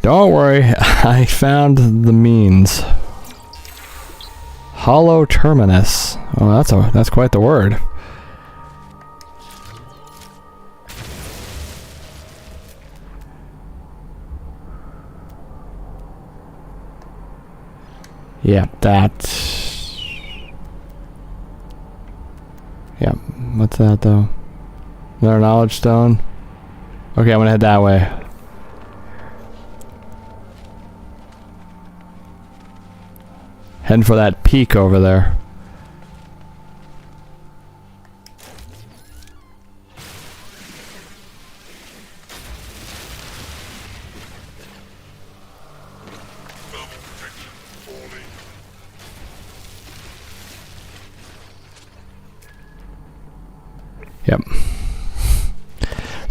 Don't worry, I found the means. Hollow terminus. Oh, that's quite the word. Yeah, that. Yeah, what's that though? Another knowledge stone? Okay, I'm gonna head that way. Heading for that peak over there.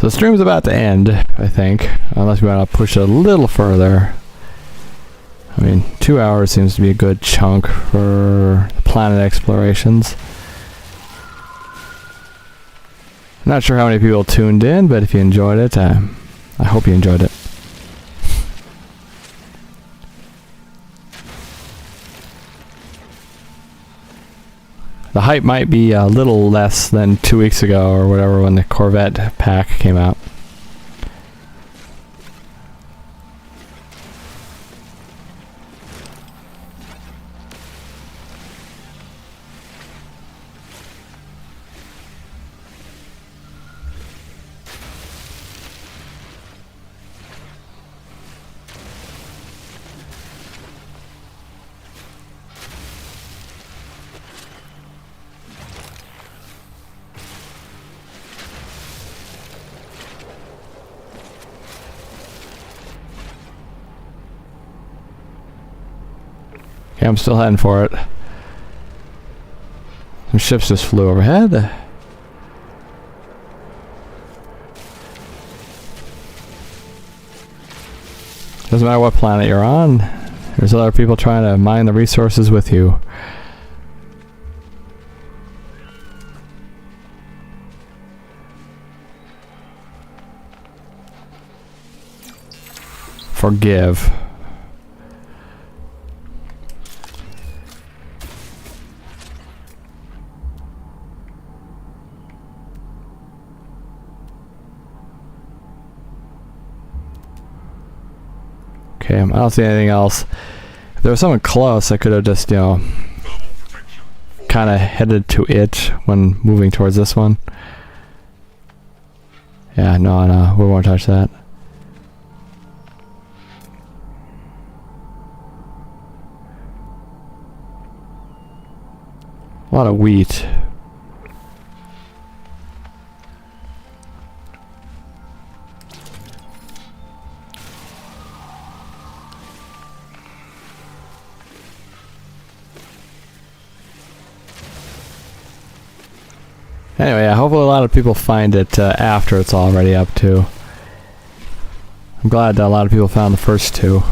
So the stream's about to end, I think, unless we want to push it a little further. I mean, 2 hours seems to be a good chunk for planet explorations. Not sure how many people tuned in, but if you enjoyed it, I hope you enjoyed it. The hype might be a little less than 2 weeks ago or whatever when the Corvette pack came out. Yeah, I'm still heading for it. Some ships just flew overhead. Doesn't matter what planet you're on. There's other people trying to mine the resources with you. Forgive. Okay, I don't see anything else. If there was someone close, I could have just, you know, Thermal protection. kind of headed to it when moving towards this one. Yeah, no, we won't touch that. A lot of wheat. Anyway, yeah, hopefully a lot of people find it after it's already up too. I'm glad that a lot of people found the first two.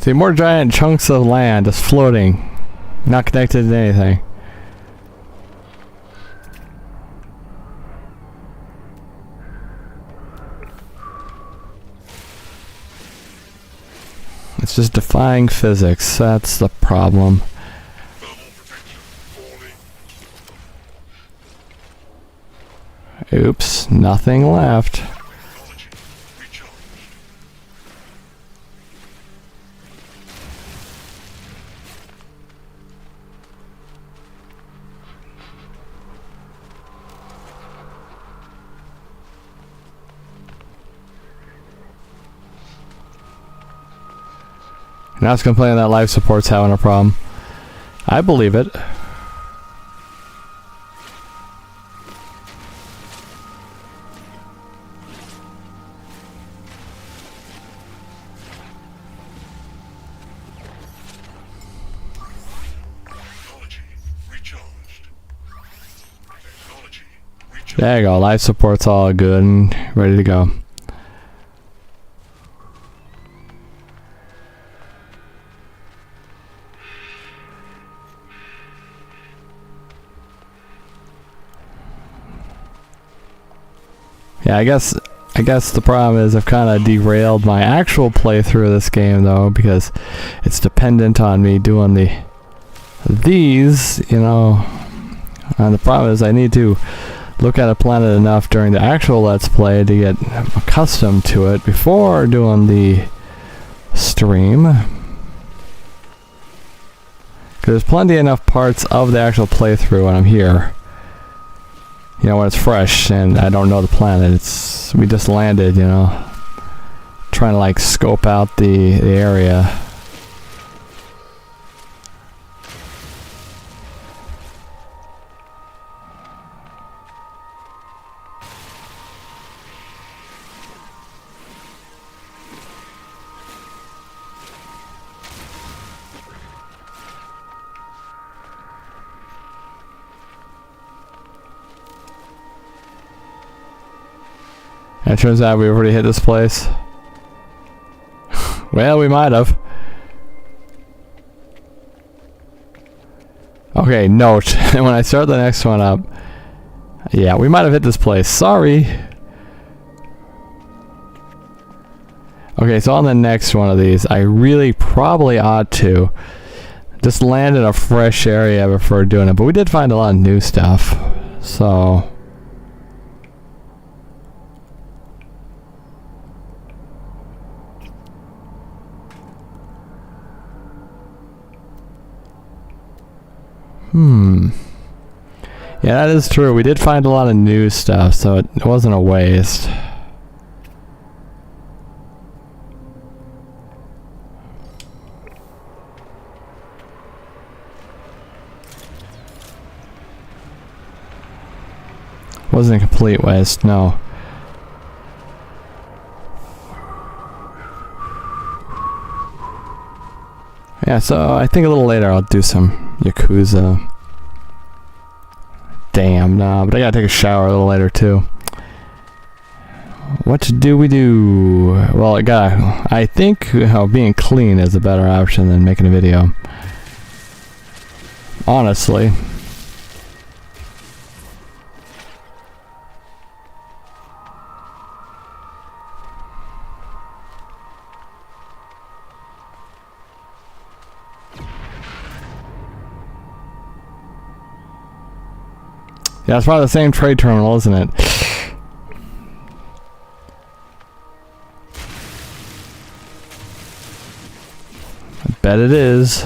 See, more giant chunks of land just floating, not connected to anything. It's just defying physics. That's the problem. Thermal protection falling. Oops, nothing left. Technology recharged. Now it's complaining that life support's having a problem. I believe it. Technology recharged. Technology recharged. There you go, life support's all good and ready to go. Yeah, I guess the problem is I've kind of derailed my actual playthrough of this game though, because it's dependent on me doing these, you know. And the problem is I need to look at a planet enough during the actual Let's Play to get accustomed to it before doing the stream. Because there's plenty enough parts of the actual playthrough when I'm here. You know, when it's fresh and I don't know the planet. We just landed, you know. Trying to like scope out the area. And it turns out we already hit this place. Well, we might have. Okay, note. When I start the next one up, yeah, we might have hit this place. Sorry. Okay, so on the next one of these, I really probably ought to just land in a fresh area before doing it. But we did find a lot of new stuff, so... Yeah, that is true. We did find a lot of new stuff, so it wasn't a waste. Wasn't a complete waste, no. Yeah, so I think a little later I'll do some Yakuza. Damn, nah, but I gotta take a shower a little later too. What do we do? Well, I think being clean is a better option than making a video. Honestly. Yeah, it's probably the same trade terminal, isn't it? I bet it is.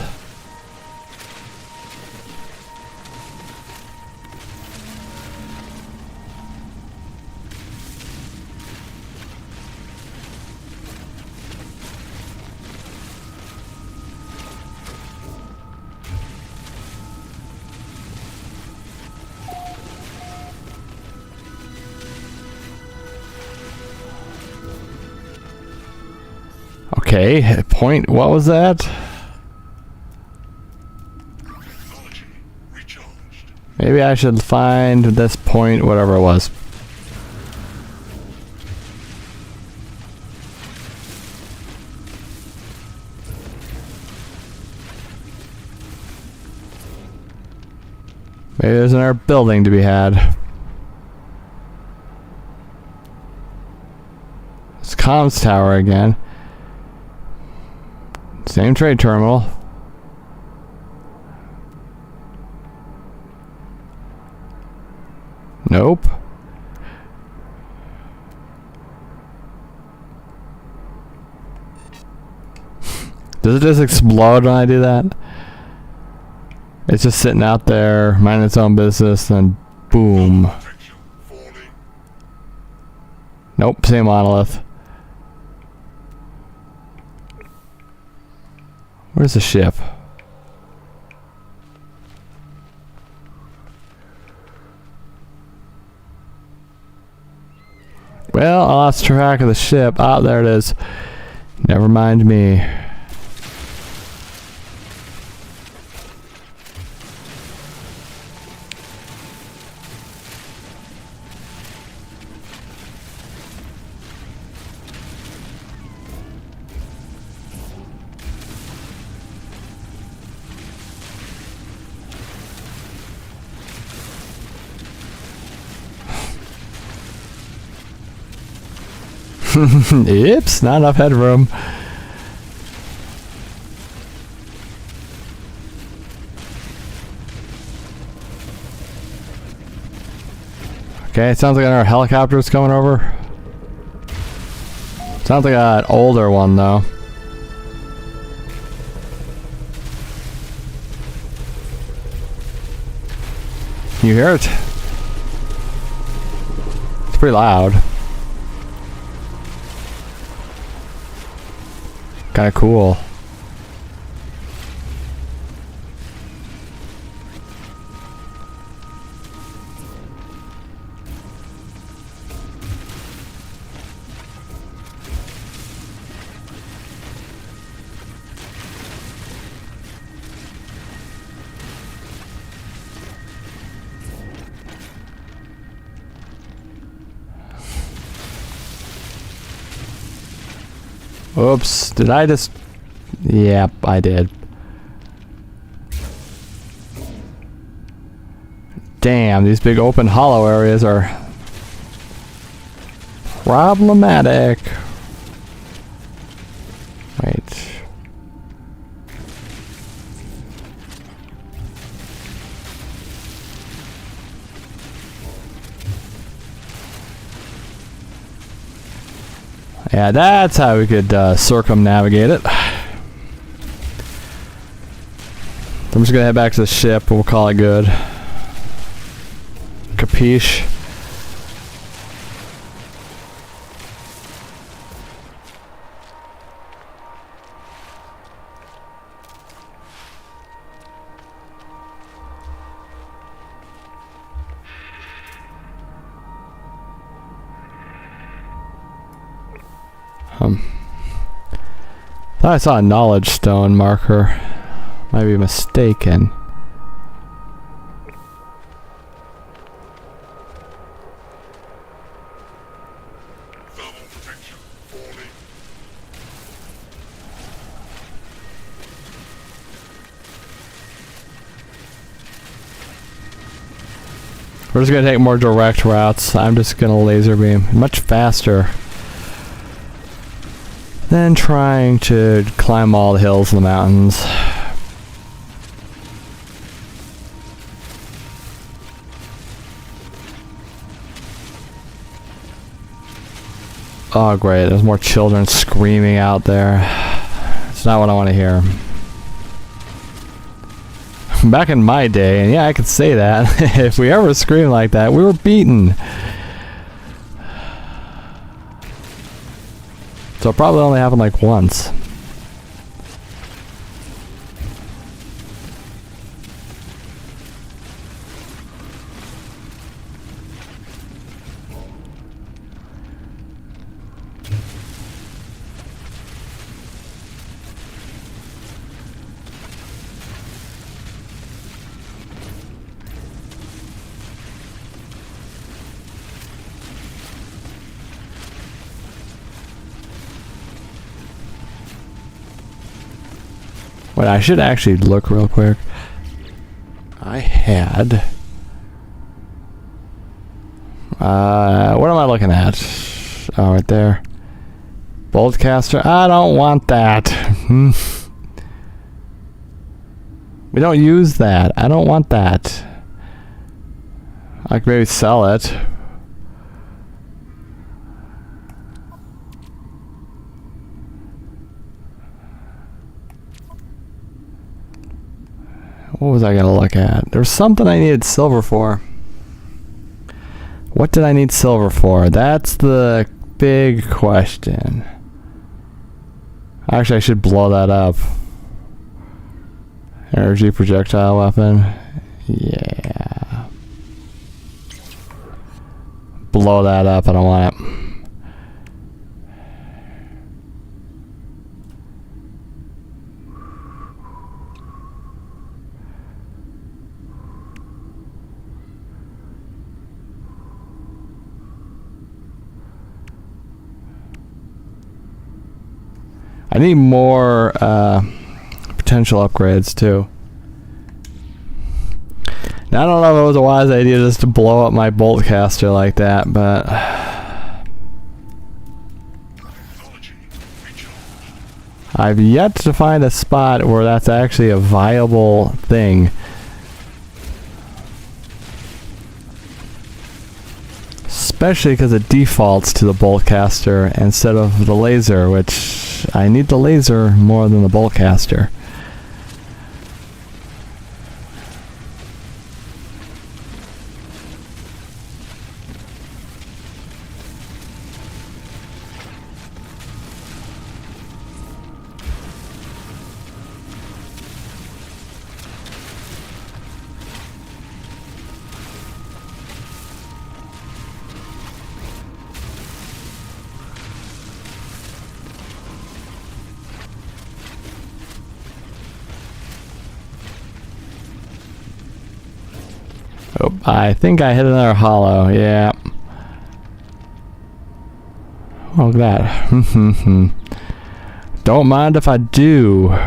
Okay, point, what was that? Technology recharged. Maybe I should find this point, whatever it was. Maybe there's another building to be had. It's comms tower again. Same trade terminal. Nope. Does it just explode when I do that? It's just sitting out there, minding its own business, then boom. Protection falling. Nope, same monolith. Where's the ship? Well, I lost track of the ship. Ah, there it is. Never mind me. Oops, not enough headroom. Okay, it sounds like another helicopter is coming over. Sounds like an older one though. Can you hear it? It's pretty loud. Kinda cool. Oops, did I just... Yep, I did. Damn, these big open hollow areas are problematic. Wait. Yeah, that's how we could circumnavigate it. I'm just gonna head back to the ship and we'll call it good. Capiche? Thought I saw a knowledge stone marker. Might be mistaken. Thermal protection falling. We're just gonna take more direct routes. I'm just gonna laser beam. Much faster than trying to climb all the hills and the mountains. Oh great, there's more children screaming out there. It's not what I want to hear. Back in my day, and yeah, I could say that, if we ever screamed like that, we were beaten. So it probably only happened like once. Wait, I should actually look real quick. I had... what am I looking at? Oh, right there. Boltcaster? I don't want that. We don't use that. I don't want that. I could maybe sell it. What was I gonna look at? There was something I needed silver for. What did I need silver for? That's the big question. Actually, I should blow that up. Energy projectile weapon. Yeah. Blow that up. I don't want it. I need more potential upgrades too. Now I don't know if it was a wise idea just to blow up my boltcaster like that, but I've yet to find a spot where that's actually a viable thing. Especially because it defaults to the boltcaster instead of the laser, which I need the laser more than the boltcaster. Oh, I think I hit another hollow, yeah. Oh, look at that. Don't mind if I do.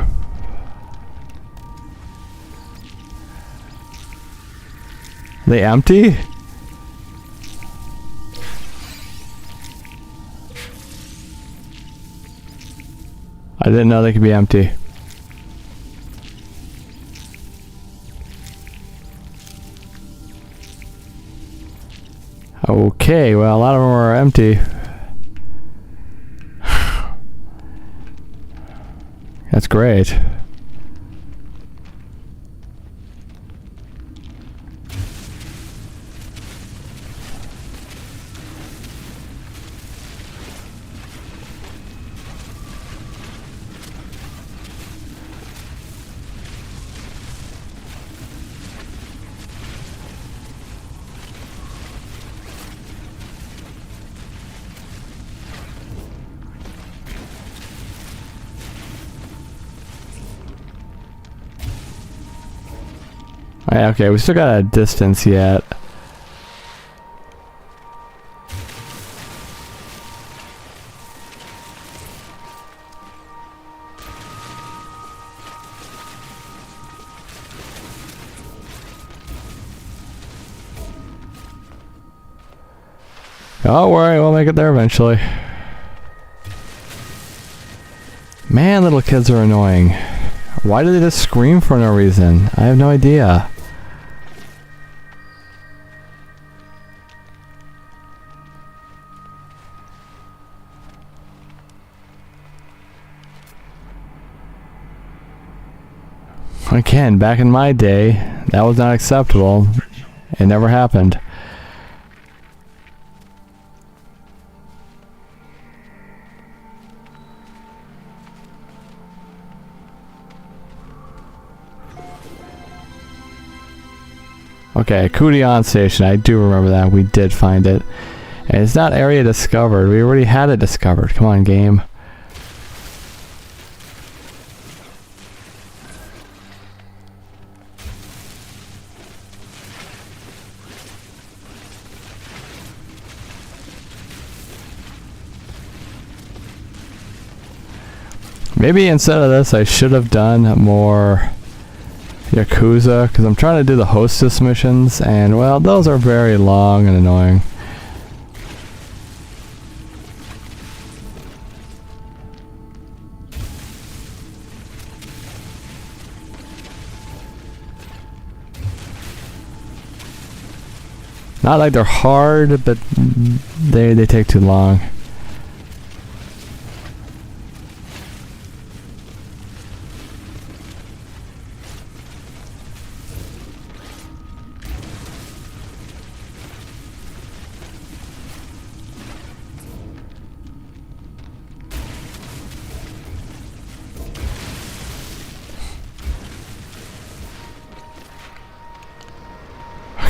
They empty? I didn't know they could be empty. Okay, well, a lot of them are empty. That's great. Yeah, okay, we still got a distance yet. Don't worry, we'll make it there eventually. Man, little kids are annoying. Why do they just scream for no reason? I have no idea. Again, back in my day, that was not acceptable. It never happened. Okay, Kudion Station, I do remember that. We did find it. And it's not area discovered. We already had it discovered. Come on, game. Maybe instead of this, I should have done more Yakuza, because I'm trying to do the hostess missions, and well, those are very long and annoying. Not like they're hard, but they take too long.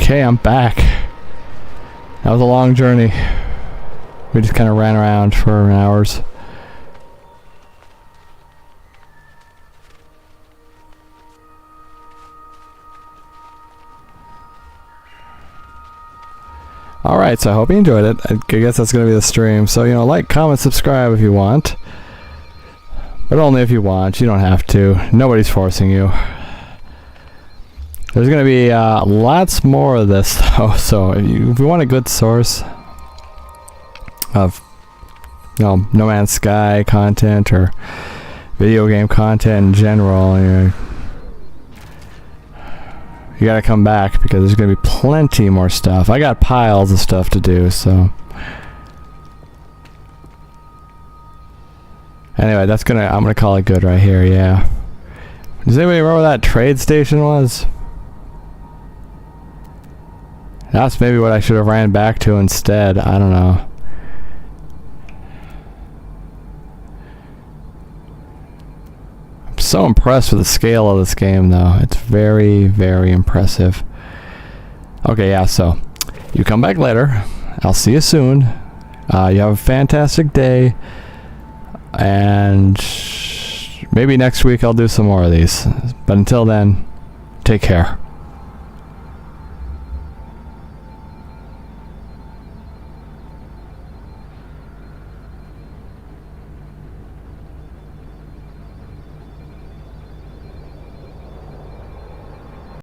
Okay, I'm back. That was a long journey. We just kind of ran around for hours. Alright, so I hope you enjoyed it. I guess that's going to be the stream. So, you know, like, comment, subscribe if you want. But only if you want. You don't have to. Nobody's forcing you. There's going to be lots more of this, though, so if you want a good source of, you know, No Man's Sky content or video game content in general, you gotta come back, because there's going to be plenty more stuff. I got piles of stuff to do, so... Anyway, I'm gonna call it good right here, yeah. Does anybody remember where that trade station was? That's maybe what I should have ran back to instead. I don't know. I'm so impressed with the scale of this game, though. It's very, very impressive. Okay, yeah, so you come back later. I'll see you soon. You have a fantastic day. And maybe next week I'll do some more of these. But until then, take care.